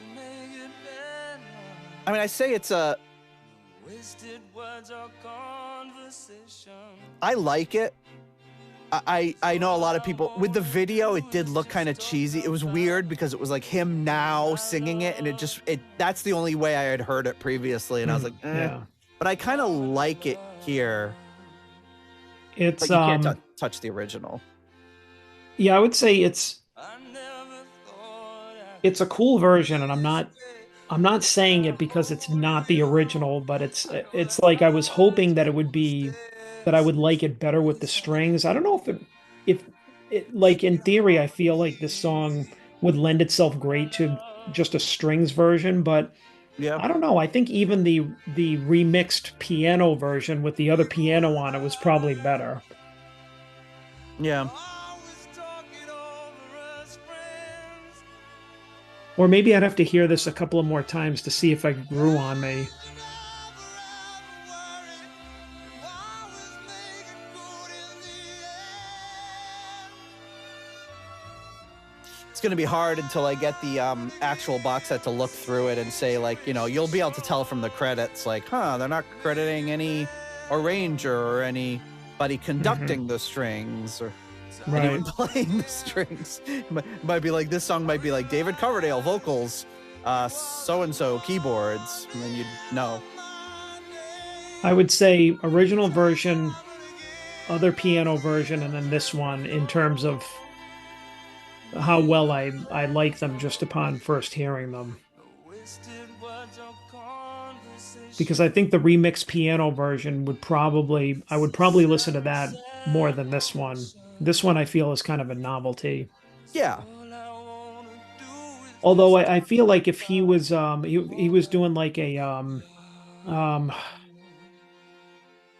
you make it better. I mean, I say it's a Wasted words or conversation. I like it. I know a lot of people with the video, it did look kind of cheesy. It was weird because it was like him now singing it, and that's the only way I had heard it previously, and I was like, Yeah. But I kind of like it here. It's But you can't touch the original. yeah, I would say it's I never thought it's a cool version, and I'm not saying it because it's not the original, but it's like I was hoping that it would be that I would like it better with the strings. I don't know if it like in theory I feel like this song would lend itself great to just a strings version, but Yeah. I don't know. I think even the remixed piano version with the other piano on it was probably better. Yeah. always talking over us friends. Or maybe I'd have to hear this a couple of more times to see if it grew on me. It's going to be hard until I get the actual box set to look through it and say, like, you'll be able to tell from the credits, like, they're not crediting any arranger or anybody conducting the strings or anyone Right. playing the strings. Might be like, this song might be like David Coverdale vocals, so-and-so keyboards, and then you'd know. I would say original version, other piano version, and then this one in terms of how well I like them just upon first hearing them. Wasted words or conversation. Because I think the remix piano version I would probably listen to that more than this one. This one I feel is kind of a novelty. Yeah. All I wanna do is Although I feel like if he was he was doing like a um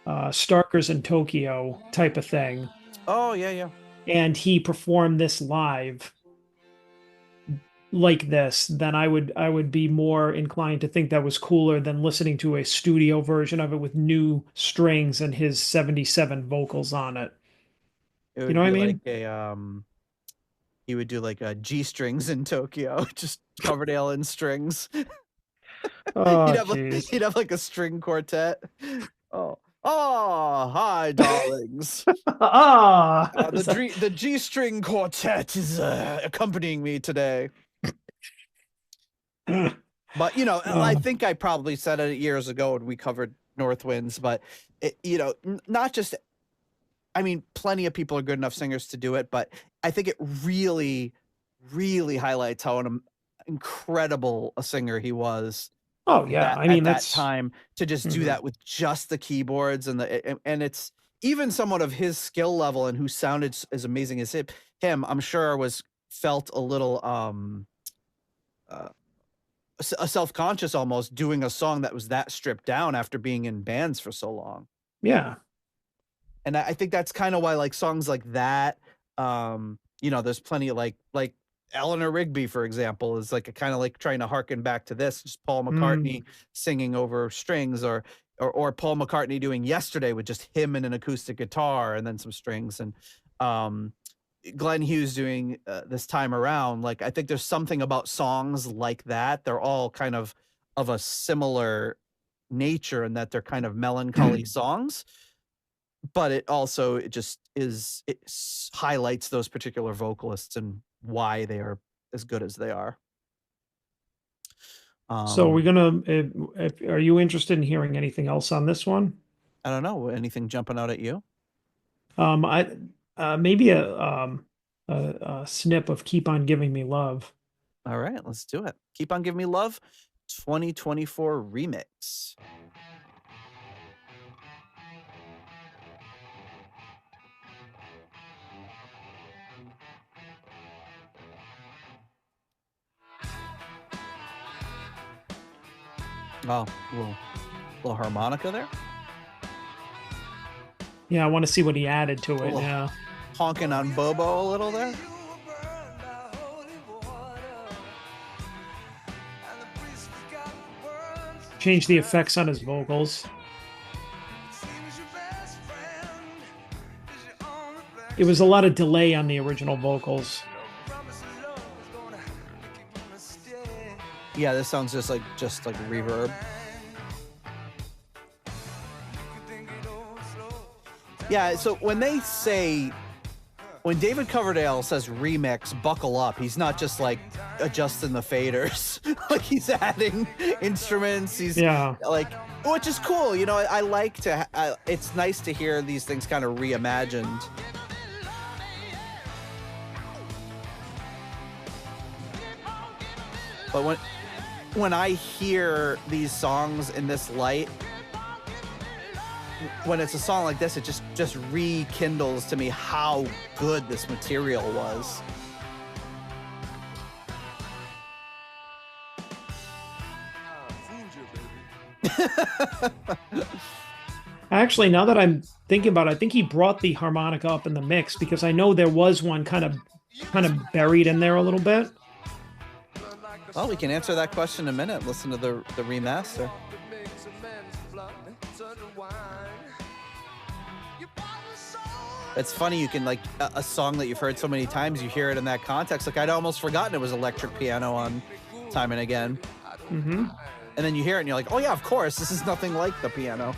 Starkers in Tokyo type of thing, Oh, yeah, yeah. and he performed this live like this, then I would be more inclined to think that was cooler than listening to a studio version of it with new strings and his 77 vocals on it. It You would know what I be like mean? he would do like a G strings in Tokyo, just Coverdale in strings. Oh, He'd jeez. have like a string quartet. Oh, hi, darlings. Ah, The G string quartet is accompanying me today. But I think I probably said it years ago when we covered North Winds. But not just I mean, plenty of people are good enough singers to do it, but I think it really, really highlights how incredible a singer he was Oh yeah, I at mean that that's time, to just do mhm. that with just the keyboards and it's even someone of his skill level and who sounded as amazing as him, I'm sure was felt a little uh, self-conscious almost doing a song that was that stripped down after being in bands for so long. Yeah. And I think that's kind of why, like, songs like that, you know, there's plenty of like Eleanor Rigby, for example, is like a kind of like trying to harken back to this, just Paul McCartney singing over strings, or Paul McCartney doing Yesterday with just him and an acoustic guitar and then some strings, and Glenn Hughes doing This Time Around. Like, I think there's something about songs like that. They're all kind of a similar nature in that they're kind of melancholy songs, but it also highlights those particular vocalists and why they are as good as they are. So we're gonna. Are you interested in hearing anything else on this one? I don't know. Anything jumping out at you? I maybe a snip of "Keep on Giving Me Love." All right, let's do it. Keep on Giving Me Love, 2024 remix. Oh, little harmonica there. Yeah, I want to see what he added to it. Yeah, honking on Bobo a little there. Change the effects on his vocals. It was a lot of delay on the original vocals. Yeah, this sounds just like reverb. Yeah, so when David Coverdale says remix, buckle up. He's not just like adjusting the faders. Like, he's adding instruments. He's like, which is cool. You know, I like to, it's nice to hear these things kind of reimagined. But when I hear these songs in this light, when it's a song like this, it just rekindles to me how good this material was. Actually, now that I'm thinking about it, I think he brought the harmonica up in the mix, because I know there was one kind of buried in there a little bit. Well, we can answer that question in a minute. Listen to the remaster. It's funny, you can, like, a song that you've heard so many times, you hear it in that context. Like, I'd almost forgotten it was electric piano on Time and Again. Mm-hmm. And then you hear it and you're like, oh yeah, of course, this is nothing like the piano.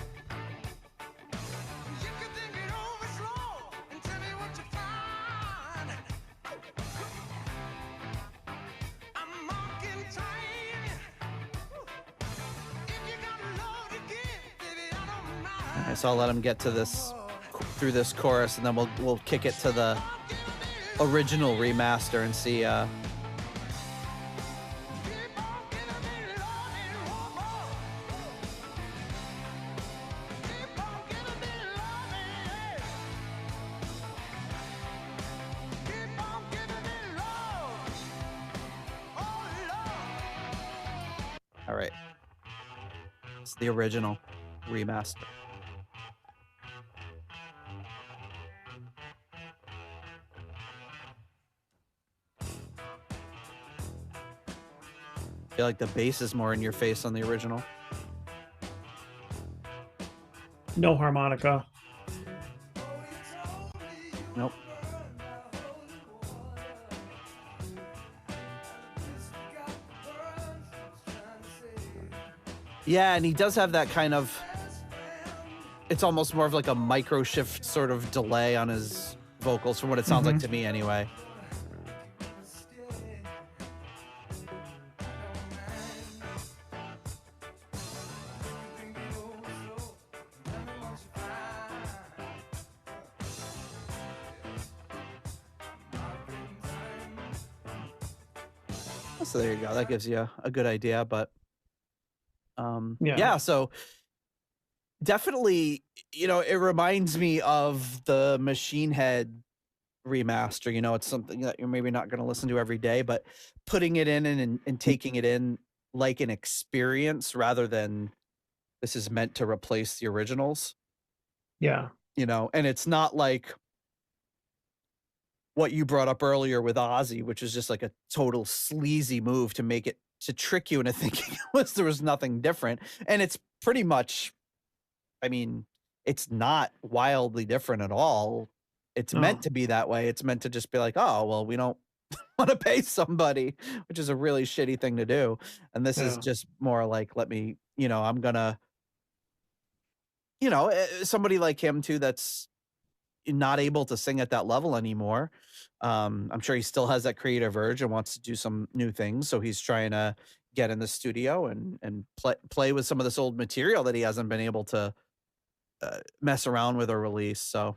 All right, so I'll let him get to this, through this chorus, and then we'll kick it to the original remaster and see all right. It's the original remaster. I feel like the bass is more in your face on the original. No harmonica. Nope. Yeah, and he does have that kind of, it's almost more of like a micro shift sort of delay on his vocals, from what it sounds like to me anyway. So there you go. That gives you a good idea. But Yeah. yeah, so definitely, it reminds me of the Machine Head remaster. It's something that you're maybe not going to listen to every day, but putting it in and taking it in like an experience rather than this is meant to replace the originals, Yeah. and it's not like what you brought up earlier with Ozzy, which is just like a total sleazy move to make it to trick you into thinking there was nothing different. And it's pretty much, I mean, it's not wildly different at all. It's meant to be that way. It's meant to just be like, oh, well, we don't want to pay somebody, which is a really shitty thing to do. And this is just more like, let me, I'm gonna, somebody like him too, that's not able to sing at that level anymore. I'm sure he still has that creative urge and wants to do some new things. So he's trying to get in the studio and play with some of this old material that he hasn't been able to mess around with or release. So,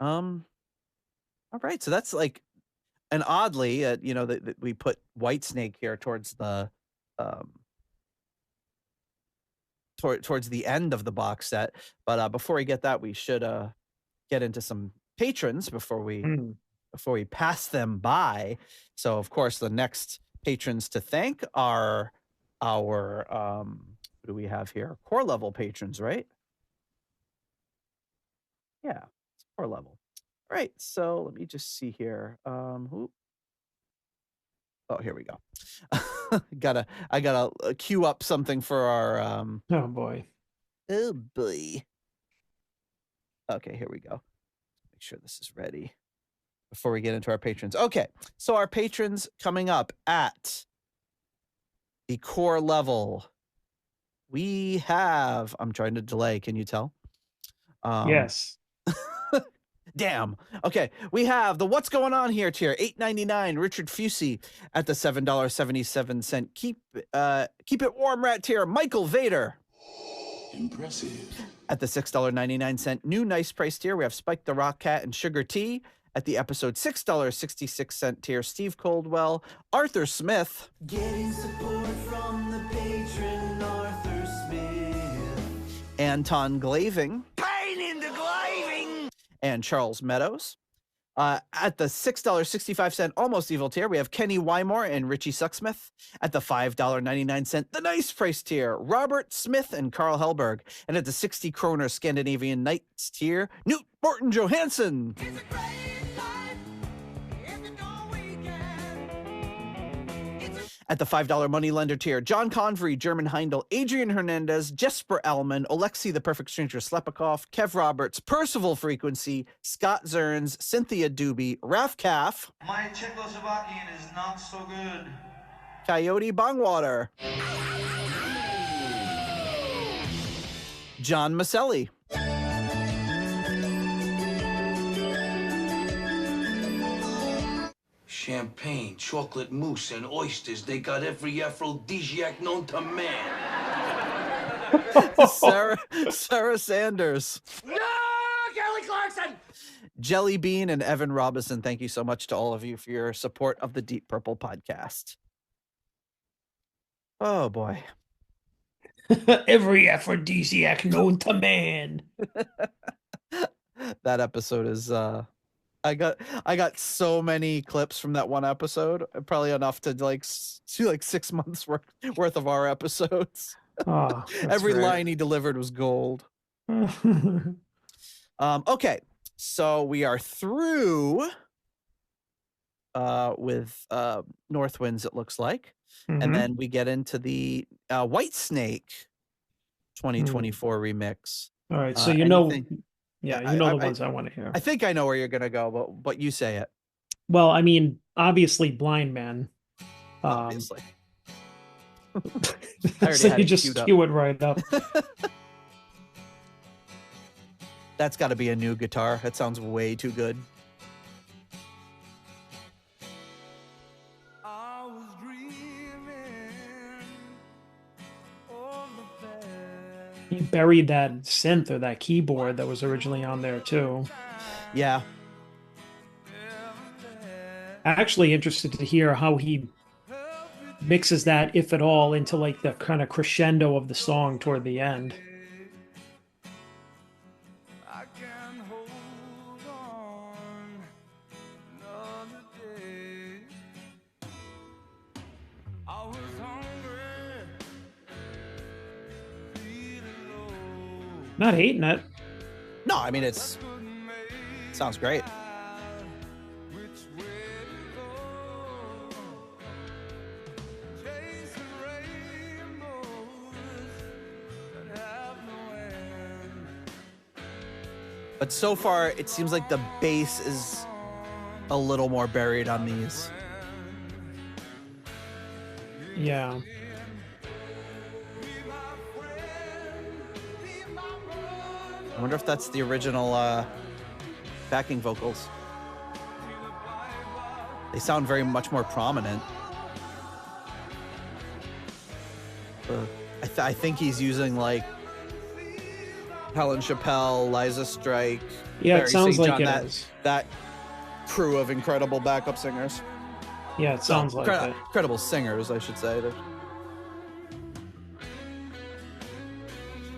all right. So that's like, and oddly, that we put Whitesnake here towards the, towards the end of the box set. But before we get that, we should get into some patrons before we pass them by. So of course the next patrons to thank are our what do we have here? Core level patrons, right? Yeah, it's core level. All right, so let me just see here. Oh, here we go. I gotta queue up something for our Oh boy. oh boy. Okay, here we go. Make sure this is ready before we get into our patrons. Okay, so our patrons coming up at the core level. We have, I'm trying to delay, can you tell? Yes. Damn. Okay, we have the What's Going On Here tier, $8.99, Richard Fusey at the $7.77. Keep it warm rat tier, Michael Vader. Impressive. At the $6.99 new nice price tier, we have Spike the Rock Cat and Sugar Tea. At the episode $6.66 tier, Steve Coldwell, Arthur Smith. Getting support from the patron Arthur Smith. Anton Glaving. Pain in the Glaving. And Charles Meadows. At the $6.65 Almost Evil tier, we have Kenny Wymore and Richie Sucksmith. At the $5.99 The Nice Price tier, Robert Smith and Carl Hellberg. And at the 60 kroner Scandinavian Nights tier, Newt Morton Johansson. At the $5 Moneylender tier, John Convery, German Heindel, Adrian Hernandez, Jesper Elman, Alexei the Perfect Stranger Slepikov, Kev Roberts, Percival Frequency, Scott Zerns, Cynthia Doobie, Raf Kaff. My Czechoslovakian is not so good. Coyote Bongwater. John Maselli. Champagne, chocolate mousse, and oysters. They got every aphrodisiac known to man. Sarah Sanders. No, Kelly Clarkson! Jelly Bean and Evan Robinson. Thank you so much to all of you for your support of the Deep Purple podcast. Oh boy. Every aphrodisiac known to man. That episode is I got so many clips from that one episode, probably enough to do like 6 months worth of our episodes. Oh, Every great. line he delivered was gold. Okay, so we are through with North Winds, it looks like. And then we get into the Whitesnake 2024 remix. All right, so anything- the ones I want to hear. I think I know where you're gonna go, but you say it. Well, I mean, obviously, Blind Man. Obviously. So you just cue it right up. That's got to be a new guitar. That sounds way too good. I was dreaming on the bed. He buried that synth or that keyboard that was originally on there too. Yeah. Actually interested to hear how he mixes that, if at all, into like the kind of crescendo of the song toward the end. I can hold on another day. I was hungry, feeling low. Not hating it. No, I mean it's Couldn't make sounds great. out which way to go. Chasing rainbows that have no end. But so far, it seems like the bass is a little more buried on these. Yeah. I wonder if that's the original backing vocals. They sound very much more prominent. I think he's using like Helen Chappell, Liza Strike. Yeah, Barry it sounds St. like John, it is. that crew of incredible backup singers. Yeah, it sounds like it. Incredible singers, I should say.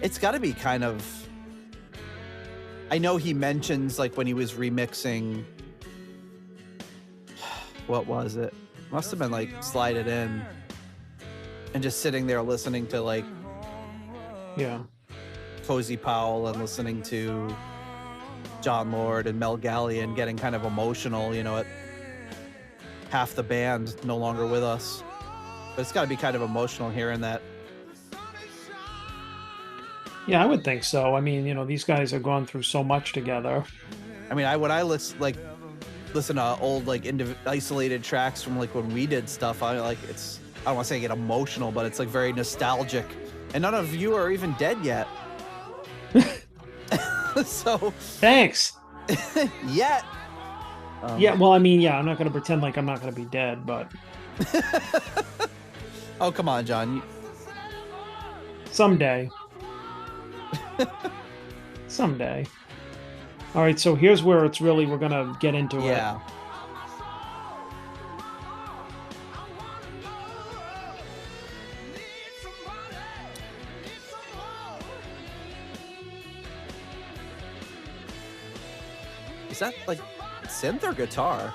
It's got to be kind of. I know he mentions like when he was remixing. What was it? Must have been like Slide It In, and just sitting there listening to like Yeah. Cozy Powell and listening to John Lord and Mel Galley, getting kind of emotional, you know, at half the band no longer with us. But it's got to be kind of emotional hearing that. Yeah, I would think so. I mean, you know, these guys have gone through so much together. I mean, when I listen to old like isolated tracks from like when we did stuff, I don't want to say I get emotional, but it's like very nostalgic. And none of you are even dead yet. So Thanks. yet. Yeah, well, I mean, yeah, I'm not going to pretend like I'm not going to be dead, but Oh, come on, John. someday. Someday. All right, so here's where it's really, we're going to get into it. Yeah. Is that like synth or guitar?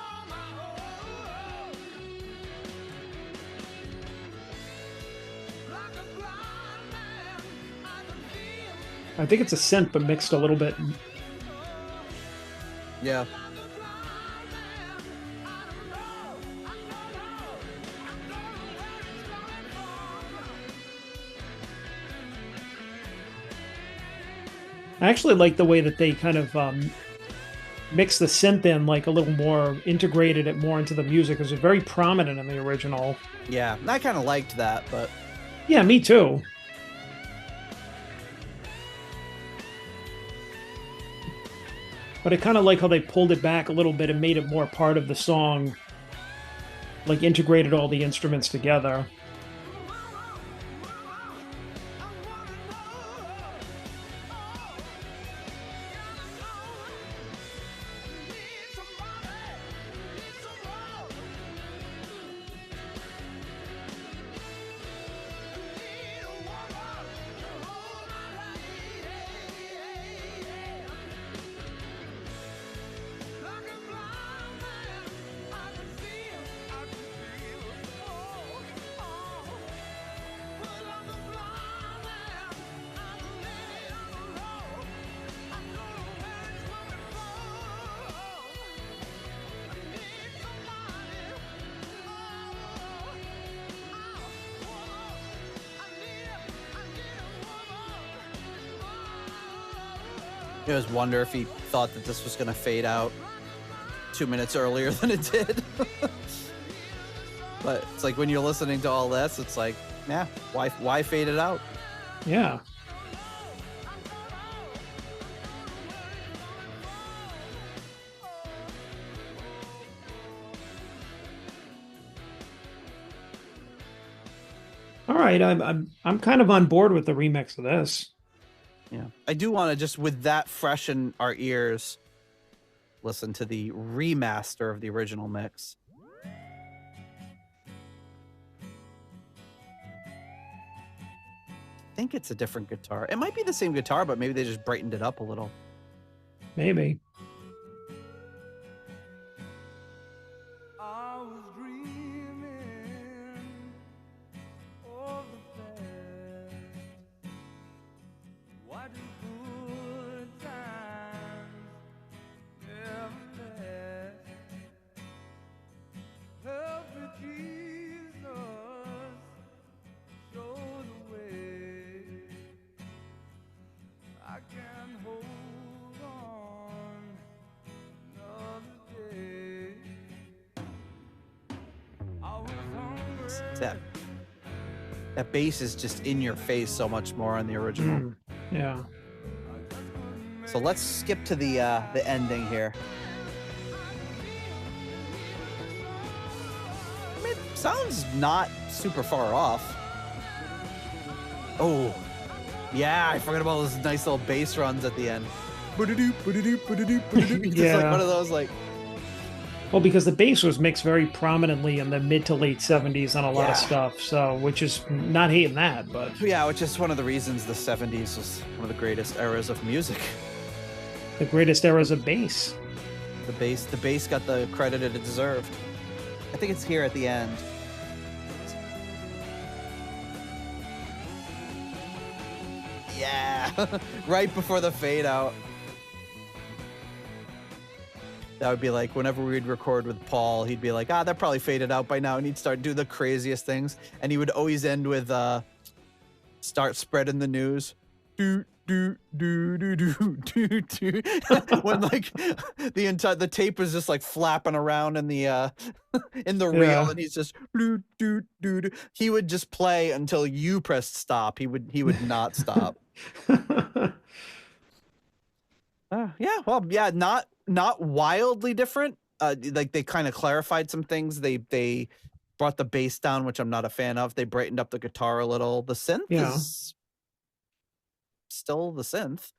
I think it's a synth, but mixed a little bit. Yeah. I actually like the way that they kind of mix the synth in, like a little more, integrated it more into the music. It was very prominent in the original. Yeah. I kind of liked that, but Yeah, me too. But I kind of like how they pulled it back a little bit and made it more part of the song, like integrated all the instruments together. I just wonder if he thought that this was going to fade out 2 minutes earlier than it did. But it's like when you're listening to all this, it's like, yeah, why fade it out? Yeah. All right, I'm kind of on board with the remix of this. Yeah. I do want to just, with that fresh in our ears, listen to the remaster of the original mix. think it's a different guitar. It might be the same guitar, but maybe they just brightened it up a little. Maybe. I was dreaming of the past. Why do good times never last? Help me, Jesus, show the way. I can hold on another day. I was hungry. That bass is just in your face so much more on the original. Yeah. So let's skip to the ending here. I mean, it sounds not super far off. Oh, yeah, I forgot about those nice little bass runs at the end. Just Yeah. like one of those, like, Well, because the bass was mixed very prominently in the mid to late 70s on a lot of Yeah. stuff, so which is not hating that, but yeah, which is one of the reasons the 70s was one of the greatest eras of music. the greatest eras of bass. The bass got the credit it deserved. I think it's here at the end. Yeah, right before the fade out. That would be like whenever we'd record with Paul, he'd be like, that probably faded out by now. And he'd start doing the craziest things. And he would always end with, start spreading the news. Do, do, do, do, do, do, do. When like the tape was just like flapping around in the reel, Yeah. and he's just do, do, do, do. He would just play until you pressed stop. He would not stop. Yeah, well, yeah, not wildly different. Like they kind of clarified some things. They brought the bass down, which I'm not a fan of. They brightened up the guitar a little. The synth Yeah. is still the synth.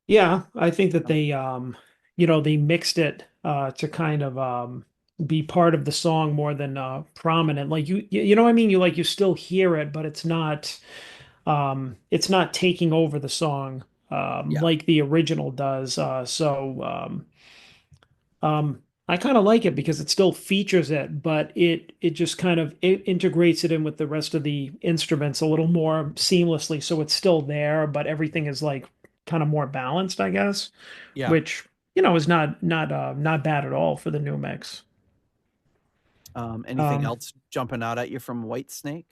Yeah, I think that they they mixed it to kind of be part of the song more than prominent. Like you know what I mean? You still hear it, but it's not taking over the song Yeah. like the original does. I kind of like it because it still features it, but it just kind of it integrates it in with the rest of the instruments a little more seamlessly. So it's still there, but everything is like kind of more balanced, I guess. Yeah. Which is not bad at all for the new mix. Anything else jumping out at you from Whitesnake?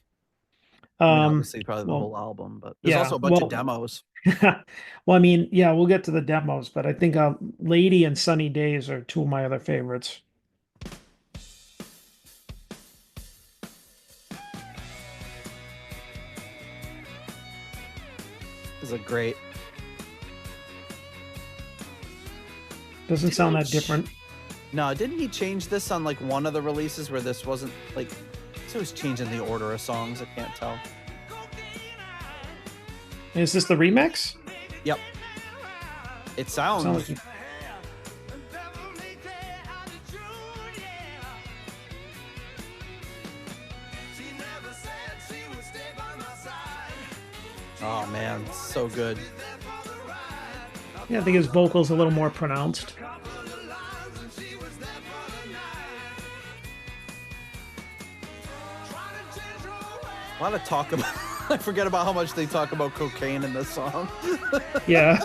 Obviously, probably the whole album, but there's also a bunch of demos. Well, I mean, yeah, we'll get to the demos, but I think Lady and Sunny Days are two of my other favorites. This is a great. Doesn't sound that different. No, didn't he change this on like one of the releases where this wasn't like? So he's changing the order of songs. I can't tell. Is this the remix? Yep. It sounds. Sounds like Oh man, so good. yeah, I think his vocals a little more pronounced. A lot of talk about. I forget about how much they talk about cocaine in this song. Yeah.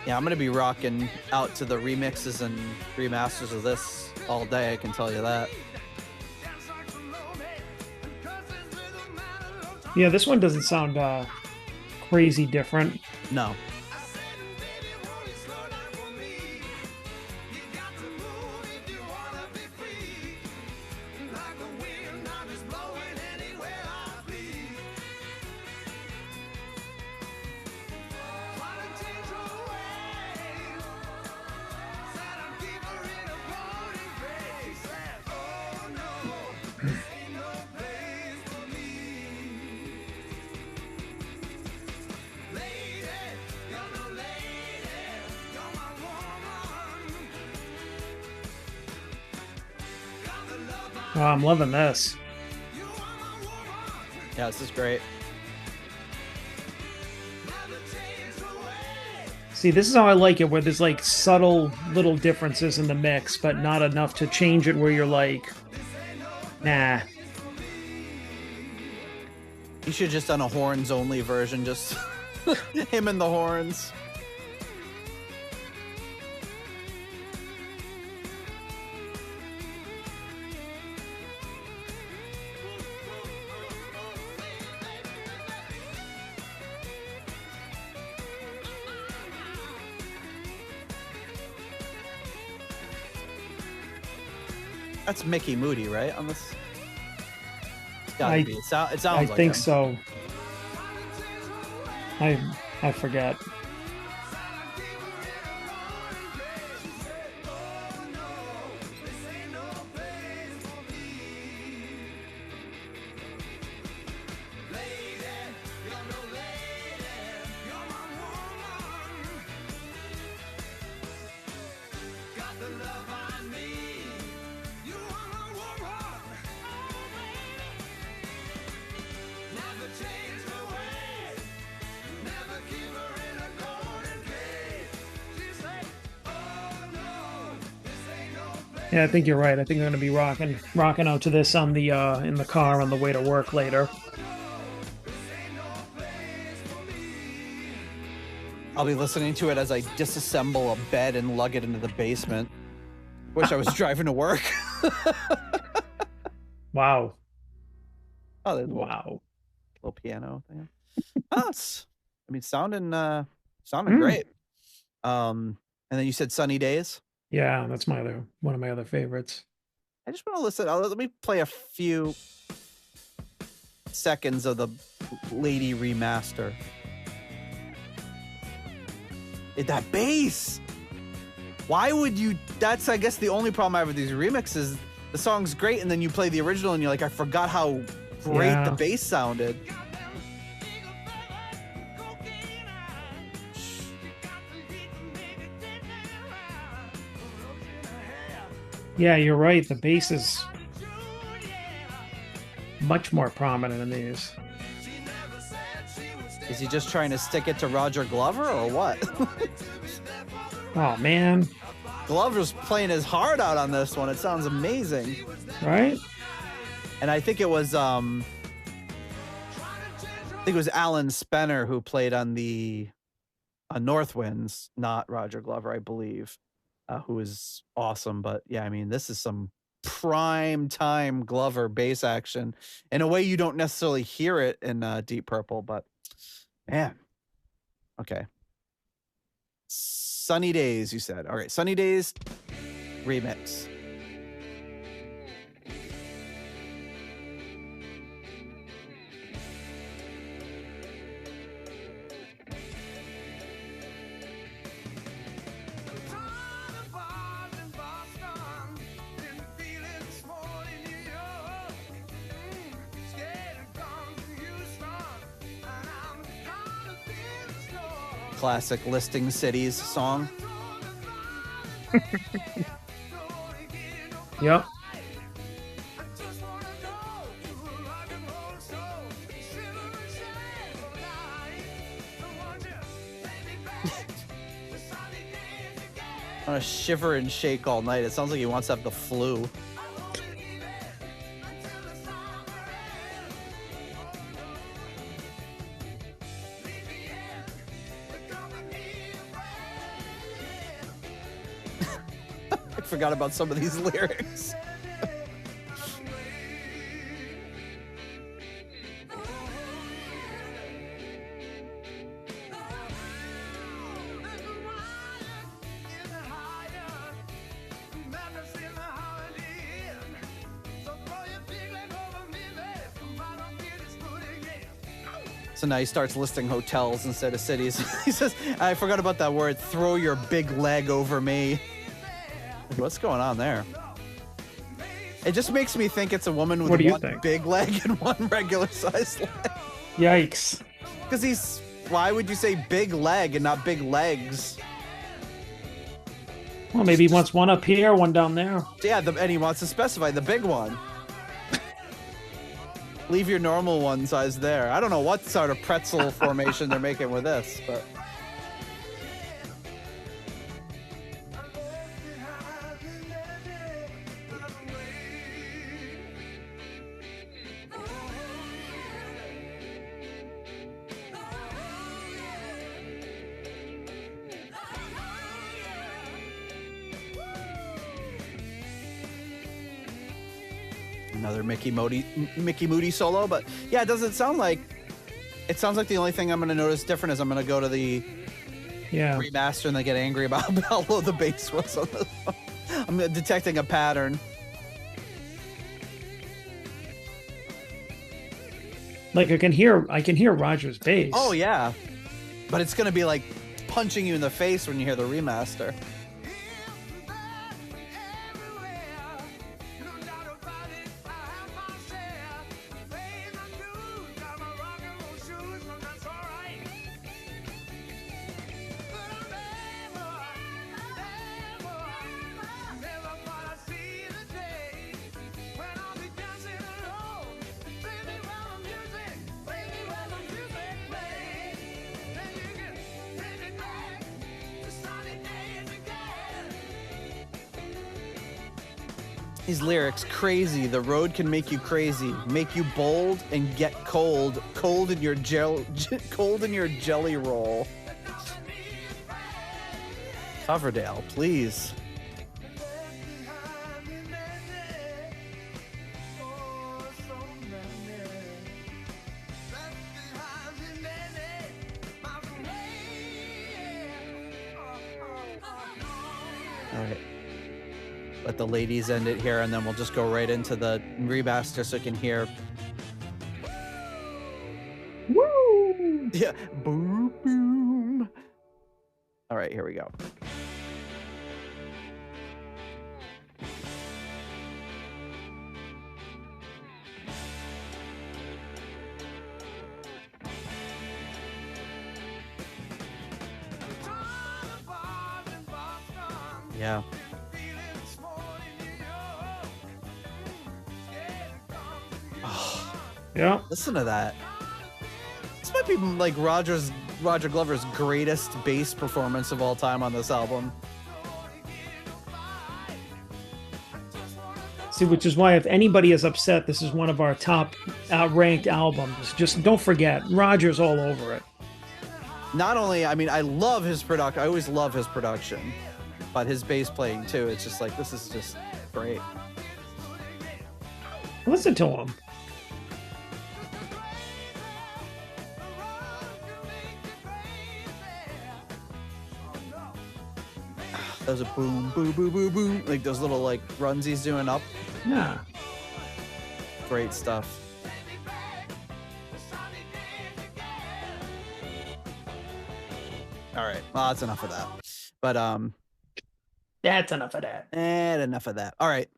Yeah, I'm gonna be rocking out to the remixes and remasters of this all day. I can tell you that. Yeah, this one doesn't sound crazy different. No. Oh, I'm loving this. Yeah, this is great. See, this is how I like it, where there's like subtle little differences in the mix, but not enough to change it where you're like, nah. You should have just done a horns only version, just him and the horns. That's Mickey Moody, right? On this, it's gotta be. It sounds I like think him. so. I forget. Yeah, I think you're right. I think I'm gonna be rocking out to this on the in the car on the way to work later. I'll be listening to it as I disassemble a bed and lug it into the basement. Wish I was driving to work. Wow. Oh, there's a Wow. little piano thing. Oh, I mean, sounding great. And then you said Sunny Days. Yeah, that's one of my other favorites. I just want to listen. Let me play a few seconds of the Lady remaster. That bass. Why would you? That's, I guess, the only problem I have with these remixes. The song's great, and then you play the original, and you're like, I forgot how great the bass sounded. Yeah, you're right. The bass is much more prominent in these. Is he just trying to stick it to Roger Glover or what? Oh man. Glover's playing his heart out on this one. It sounds amazing. Right? And I think it was Alan Spenner who played on the North Winds, not Roger Glover, I believe, who is awesome. But yeah, I mean, this is some prime time Glover bass action in a way you don't necessarily hear it in Deep Purple, but man. Okay. Sunny Days, you said. All right, Sunny Days remix. Classic Listing Cities song. Yep. On a shiver and shake all night. It sounds like he wants to have the flu. I forgot about some of these lyrics. So now he starts listing hotels instead of cities. He says, I forgot about that word, throw your big leg over me. What's going on there? It just makes me think it's a woman with one big leg and one regular size leg. Yikes. Because why would you say big leg and not big legs? Well, maybe he wants one up here, one down there. Yeah, and he wants to specify the big one. Leave your normal one size there. I don't know what sort of pretzel formation they're making with this, but another Mickey Moody solo. But yeah, it doesn't sound like. It sounds like the only thing I'm going to notice different is I'm going to go to the remaster and then get angry about how low the bass was on this one. I'm detecting a pattern. Like I can hear Roger's bass. Oh yeah, but it's going to be like punching you in the face when you hear the remaster. These lyrics, crazy. The road can make you crazy, make you bold and get cold. Cold in your cold in your jelly roll. Coverdale, please. All right. Let the ladies end it here, and then we'll just go right into the remaster so you can hear. Woo! Yeah. Boom, boom. All right, here we go. Yeah. Yeah. Listen to that. This might be like Roger Glover's greatest bass performance of all time on this album. See, which is why if anybody is upset, this is one of our top ranked albums. Just don't forget, Roger's all over it. Not only, I mean, I love his production. I always love his production, but his bass playing too. It's just like, this is just great. Listen to him. Those are boom, boom, boom, boom, boom. Like those little like runs he's doing up. Yeah. Great stuff. All right. Well, that's enough of that. But That's enough of that. and enough of that. All right.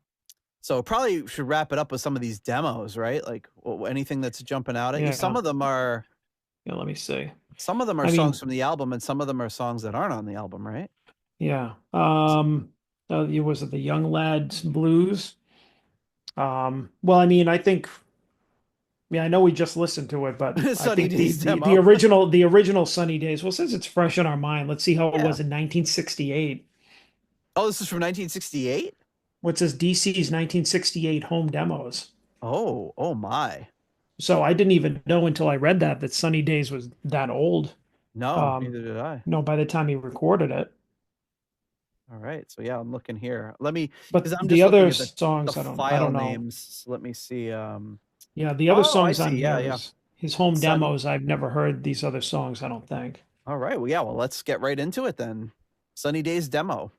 So probably should wrap it up with some of these demos, right? Like anything that's jumping out at you. Yeah. Some of them are Yeah, let me see. Some of them are I mean- songs from the album, and some of them are songs that aren't on the album, right? Yeah. Was it the Young Lads Blues? Well, I mean, I think, I know we just listened to it, but I Sunny think Days demo. the original Sunny Days. Well, since it's fresh in our mind, let's see how it Yeah. was in 1968. Oh, this is from 1968? What says DC's 1968 home demos? Oh my. So I didn't even know until I read that Sunny Days was that old. No, neither did I. No, by the time he recorded it. All right. So yeah, I'm looking here. Let me, But 'cause I'm the just looking other at songs, the I file don't know. names. So let me see. Yeah, the other Oh, I songs on see. Yeah, here yeah. is his home Sunny- demos. I've never heard these other songs, I don't think. All right. Well, yeah. Well, let's get right into it then. Sunny Days demo.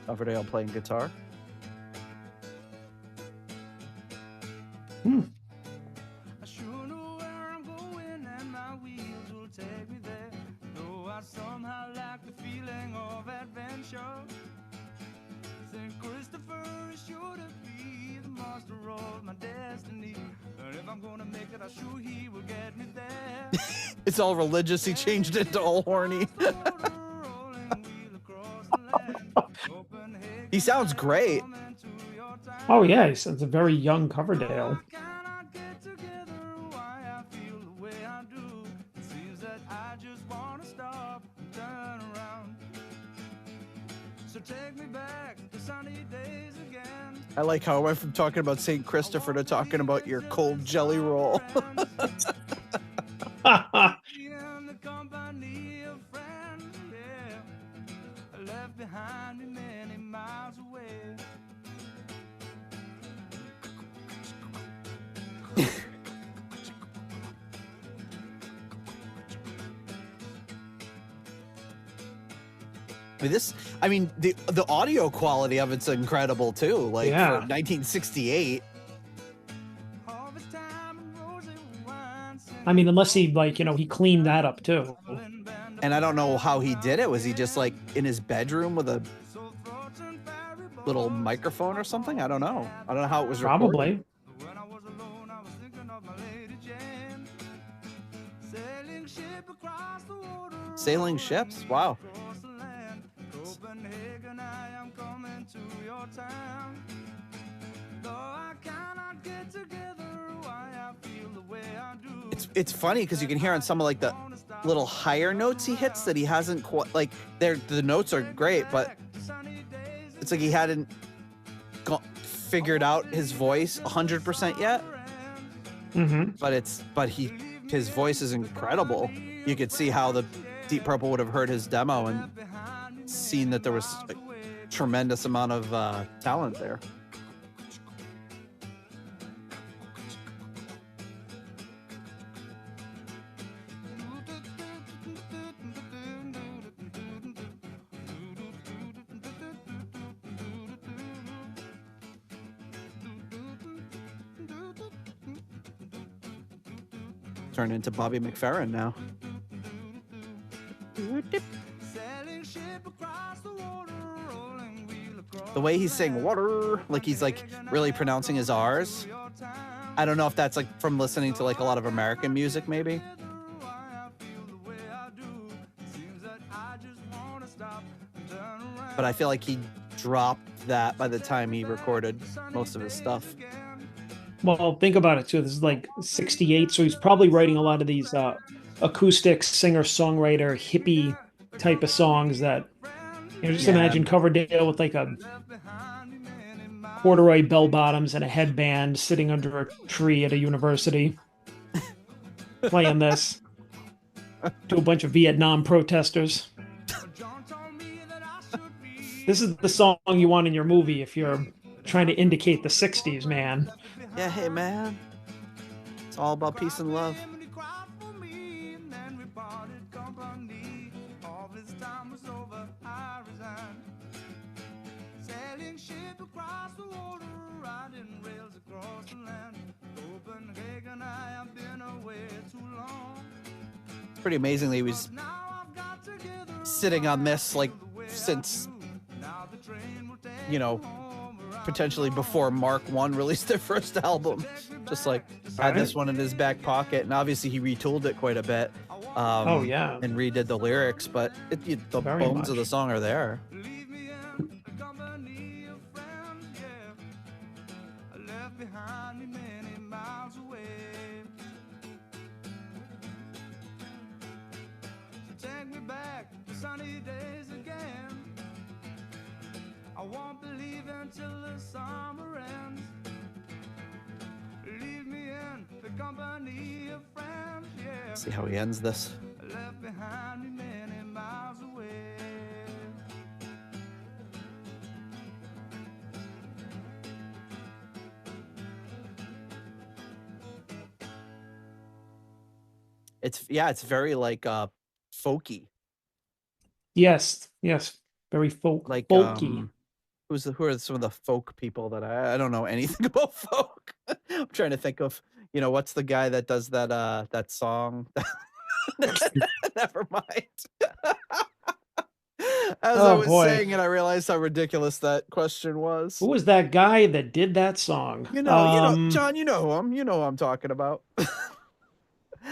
Coverdale playing guitar. I sure know where I'm going and my wheels will take me there. Though I somehow like the feeling of adventure. St. Christopher is sure to be the master of my destiny. And if I'm gonna make it, I'm sure he will get me there. It's all religious. He changed it to all horny. He sounds great. Oh yeah, it's a very young Coverdale. I cannot get together why I feel the way I do. It seems that I just wanna stop and turn around. So take me back to sunny days again. I like how I went from talking about St. Christopher to talking about your cold jelly roll. In the company of friends, yeah. I left behind me many miles away. I mean, the audio quality of it's incredible too. Like Yeah. for 1968. Harvest time and rosy wine, I mean, unless he like, he cleaned that up too. And I don't know how he did it. Was he just like in his bedroom with a little microphone or something? I don't know. I don't know how it was recorded. Probably. When I was alone, I was thinking of my Lady Jane. Sailing ship across the water. Sailing ships? Wow. Across the land. Copenhagen, I am coming to your town. Though I cannot get together why I feel the way I do. It's funny because you can hear on some of like the little higher notes he hits that he hasn't quite like the notes are great, but it's like he hadn't figured out his voice 100% yet. Mm-hmm. But his voice is incredible. You could see how the Deep Purple would have heard his demo and seen that there was a tremendous amount of talent there. Turned into Bobby McFerrin now. The way he's saying water, like he's like really pronouncing his R's. I don't know if that's like from listening to like a lot of American music, maybe. But I feel like he dropped that by the time he recorded most of his stuff. Well, think about it too. This is like 68, so he's probably writing a lot of these acoustic singer-songwriter hippie type of songs that just imagine Coverdale with like a corduroy bell bottoms and a headband sitting under a tree at a university playing this to a bunch of Vietnam protesters. This is the song you want in your movie if you're trying to indicate the 60s, man. Yeah, hey man, it's all about peace and love. It's pretty amazing that he was sitting on this like since, potentially before Mark I released their first album. Just like had this one in his back pocket, and obviously he retooled it quite a bit. And redid the lyrics, but the bones of the song are there. Take me back to sunny days again. I won't believe until the summer ends. Leave me in the company of friends, yeah. See how he ends this. Left behind me many miles away. It's very like folky. Yes, very Like folky. Who are some of the folk people that I don't know anything about folk. I'm trying to think of, what's the guy that does that song? Never mind. As I was saying it, I realized how ridiculous that question was. Who was that guy that did that song? John, you know who I'm talking about.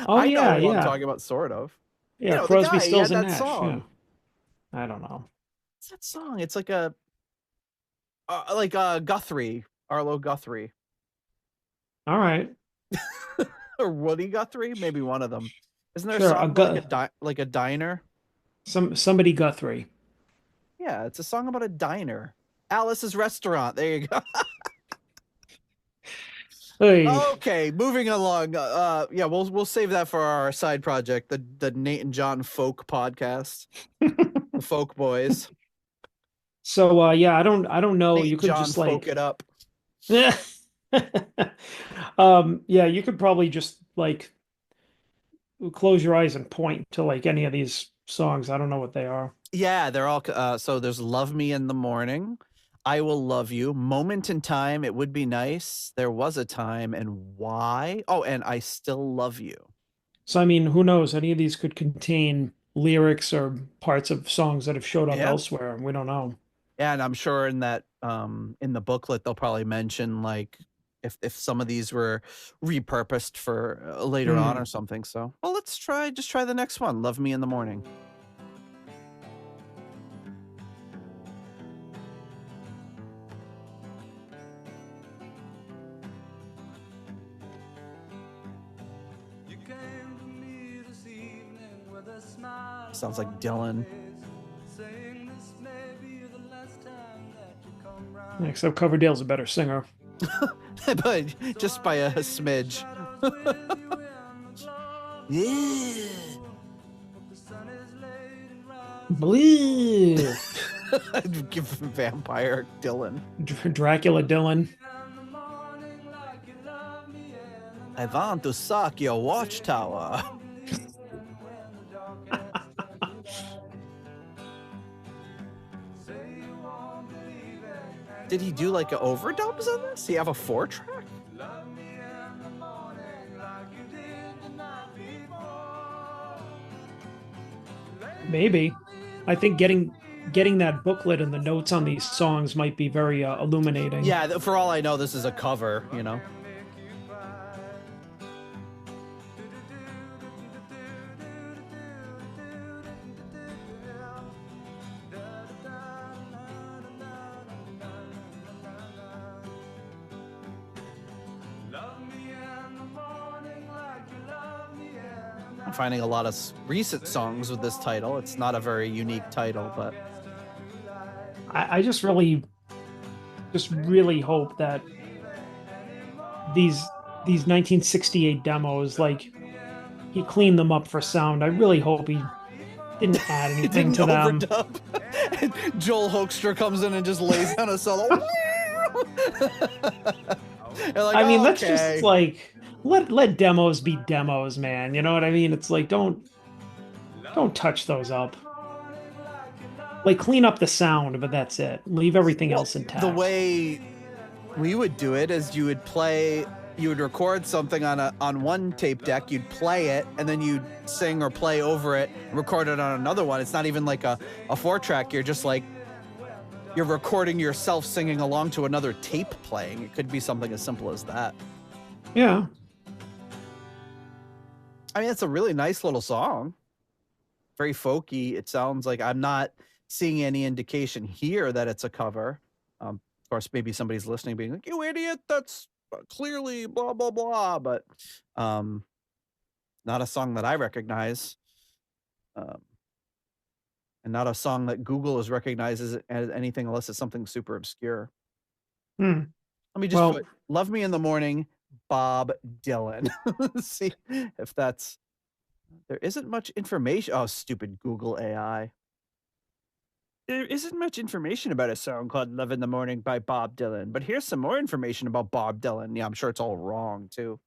I know who I'm talking about, sort of. Yeah, Crosby, Stills, and Nash. Yeah. I don't know. What's that song? It's like a Guthrie Arlo Guthrie. All right. Or Woody Guthrie, maybe one of them. Isn't there a Sure. song about like a diner? Somebody Guthrie. Yeah, it's a song about a diner. Alice's Restaurant. There you go. Hey. Okay, moving along. Yeah, we'll save that for our side project, the Nate and John Folk podcast, the Folk Boys. So yeah, I don't know. Nate You and could John just Folk like it up. yeah, you could probably just like close your eyes and point to like any of these songs. I don't know what they are. Yeah, they're all. So there's "Love Me in the Morning," "I Will Love You," "Moment in Time," "It Would Be Nice," "There Was a Time," and "Why." Oh, and "I Still Love You." So I mean, who knows? Any of these could contain lyrics or parts of songs that have showed up Yeah. elsewhere. We don't know. Yeah, and I'm sure in that in the booklet they'll probably mention like if some of these were repurposed for later on or something. So, well, let's just try the next one. "Love Me in the Morning." You came to me this evening with a smile Sounds like on Dylan. your face, saying this may be the last time that you come round. Except Coverdale's a better singer. But just by a smidge. Yeah. Blue. Give vampire Dylan. Dracula Dylan. I want to suck your watchtower. Did he do like a overdubs on this? He have a 4-track? Maybe. I think getting that booklet and the notes on these songs might be very illuminating. Yeah, for all I know, this is a cover, you know. I'm finding a lot of recent songs with this title. It's not a very unique title, but I just really hope that these 1968 demos, like, he cleaned them up for sound. I really hope he didn't add anything to them. Overdub. Joel Hoekstra comes in and just lays down a solo. Like, I mean, oh, let's okay. just like let demos be demos, man. You know what I mean? It's like don't touch those up. Like, clean up the sound, but that's it. Leave everything else intact. The way we would do it is you would record something on one tape deck, you'd play it, and then you'd sing or play over it, record it on another one. It's not even like a 4-track. You're just like, you're recording yourself singing along to another tape playing. It could be something as simple as that. Yeah. I mean, it's a really nice little song. Very folky. It sounds like, I'm not seeing any indication here that it's a cover. Of course, maybe somebody's listening being like, "You idiot, that's clearly blah, blah, blah." But not a song that I recognize. And not a song that Google is recognizes as anything unless it's something super obscure. Let me just put "Love Me in the Morning," Bob Dylan. See if that's... There isn't much information. Oh, stupid Google AI. There isn't much information about a song called "Love in the Morning" by Bob Dylan, but here's some more information about Bob Dylan. Yeah, I'm sure it's all wrong, too.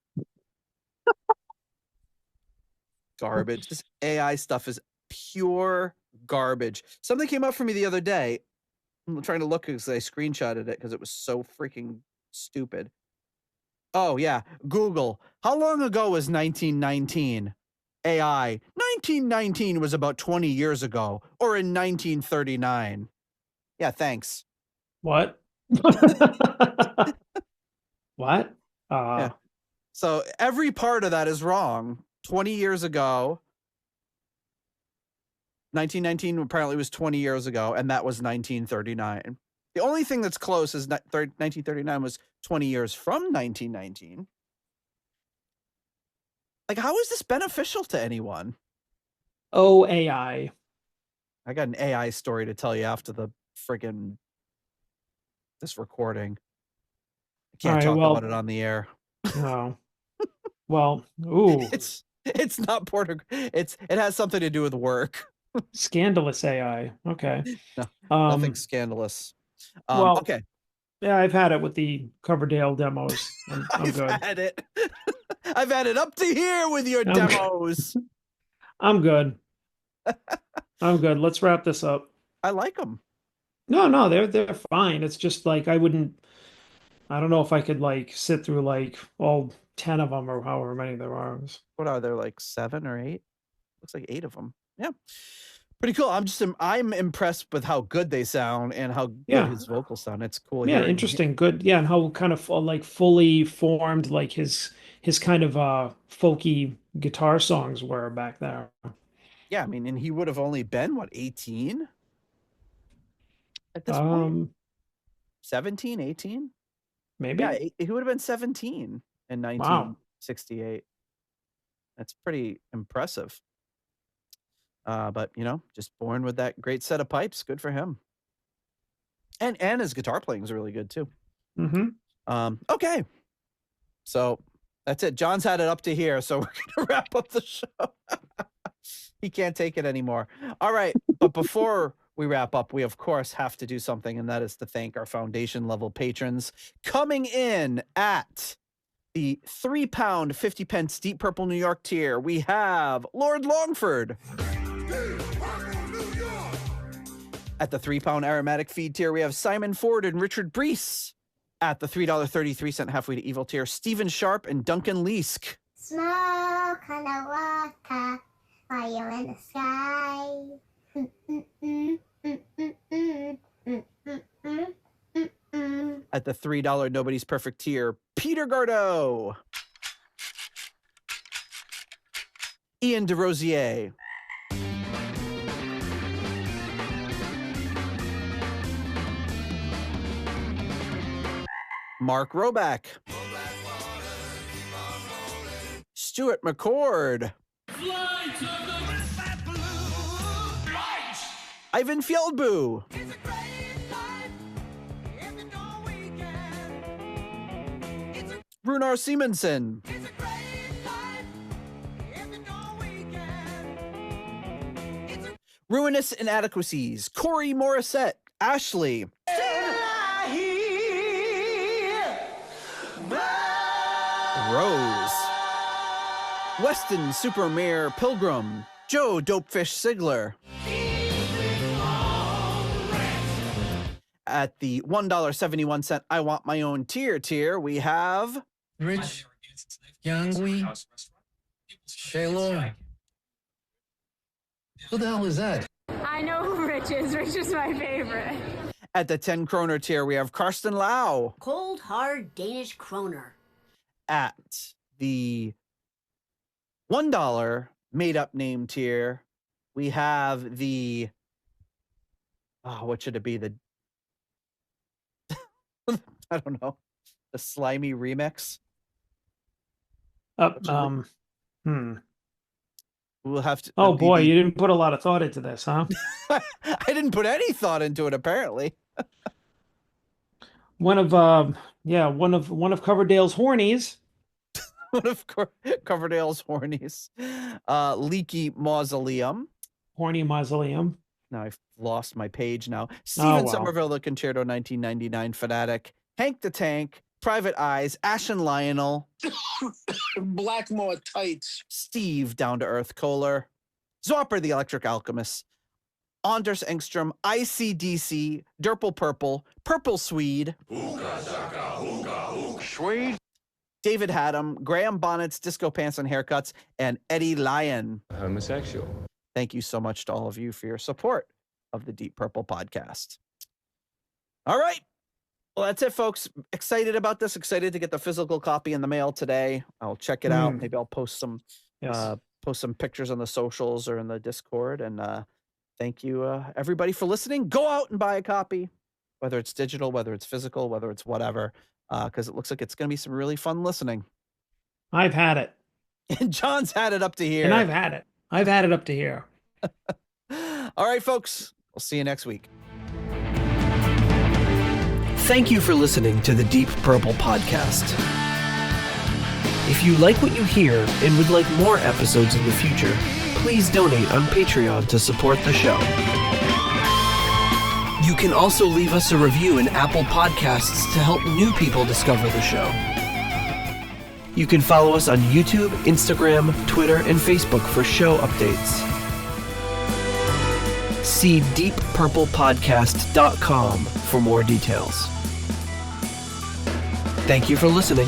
Garbage. This AI stuff is pure garbage. Something came up for me the other day. I'm trying to look because I screenshotted it because it was so freaking stupid. Oh, yeah. Google. How long ago was 1919? AI. 1919 was about 20 years ago, or in 1939. Yeah, thanks. What? What? Yeah. So every part of that is wrong. 20 years ago. 1919 apparently was 20 years ago, and that was 1939. The only thing that's close is 1939 was 20 years from 1919. Like, how is this beneficial to anyone? Oh, AI. I got an AI story to tell you after the friggin' this recording. I can't talk about it on the air. No. Well, ooh. It's not it has something to do with work. Scandalous AI. Okay. No, nothing scandalous. Well, okay. Yeah, I've had it with the Coverdale demos. I'm good. I've had it. I've had it up to here with your I'm demos. I'm good. I'm good. Let's wrap this up. I like them. No, they're fine. It's just like I don't know if I could like sit through like all 10 of them or however many there are. What are there, like 7 or 8? Looks like 8 of them. Yeah. Pretty cool. I'm impressed with how good they sound and how good his vocals sound. It's cool. Yeah, interesting. Good. Yeah, and how kind of like fully formed like his kind of folky guitar songs were back there. Yeah, I mean, and he would have only been what, 18 at this point? 17, 18? Maybe. Yeah, he would have been 17 in 1968. That's pretty impressive. But just born with that great set of pipes. Good for him. And his guitar playing is really good too. Okay. So that's it. John's had it up to here, so we're gonna wrap up the show. He can't take it anymore. All right, but before we wrap up, we of course have to do something, and that is to thank our foundation level patrons. Coming in at the £3 50 Deep Purple New York tier, we have Lord Longford. At the £3 aromatic feed tier, we have Simon Ford and Richard Brees. At the $3.33 halfway to evil tier, Stephen Sharp and Duncan Leask. Smoke on the water while you're in the sky. At the $3 Nobody's Perfect tier, Peter Gardeau. Ian DeRosier. Mark Roback. Stuart McCord. Ivan Fjeldbu. Runar Simonsen. Ruinous Inadequacies. Corey Morissette. Ashley. Rose. Weston Supermare Pilgrim. Joe Dopefish Sigler. At the $1.71 I Want My Own tier, we have Rich Youngwe Shaylor. Who the hell is that? I know who Rich is. Rich is my favorite. At the 10 kroner tier, we have Karsten Lau. Cold, hard Danish kroner. At the $1 made-up name tier, we have the... what should it be? The... I don't know. The Slimy Remix? We'll have to... Oh, boy, you didn't put a lot of thought into this, huh? I didn't put any thought into it, apparently. One of Coverdale's hornies. One of Coverdale's hornies. Leaky Mausoleum. Horny Mausoleum. Now I've lost my page now. Steven Somerville, the Concerto 1999 Fanatic. Hank the Tank. Private Eyes. Ashen Lionel. Blackmore Tights. Steve Down to Earth Kohler. Zwapper the Electric Alchemist. Anders Engstrom. ICDC. Durple Purple. Purple Swede. Swede? David Haddam. Graham Bonnets. Disco Pants and Haircuts. And Eddie Lyon. Homosexual. Thank you so much to all of you for your support of the Deep Purple podcast. All right. Well, that's it, folks. Excited about this. Excited to get the physical copy in the mail today. I'll check it out. Maybe I'll post some pictures on the socials or in the Discord. And thank you, everybody, for listening. Go out and buy a copy. whether it's digital, whether it's physical, whether it's whatever, because it looks like it's going to be some really fun listening. I've had it. And John's had it up to here. And I've had it. I've had it up to here. All right, folks. We'll see you next week. Thank you for listening to the Deep Purple Podcast. If you like what you hear and would like more episodes in the future, please donate on Patreon to support the show. You can also leave us a review in Apple Podcasts to help new people discover the show. You can follow us on YouTube, Instagram, Twitter, and Facebook for show updates. See deeppurplepodcast.com for more details. Thank you for listening.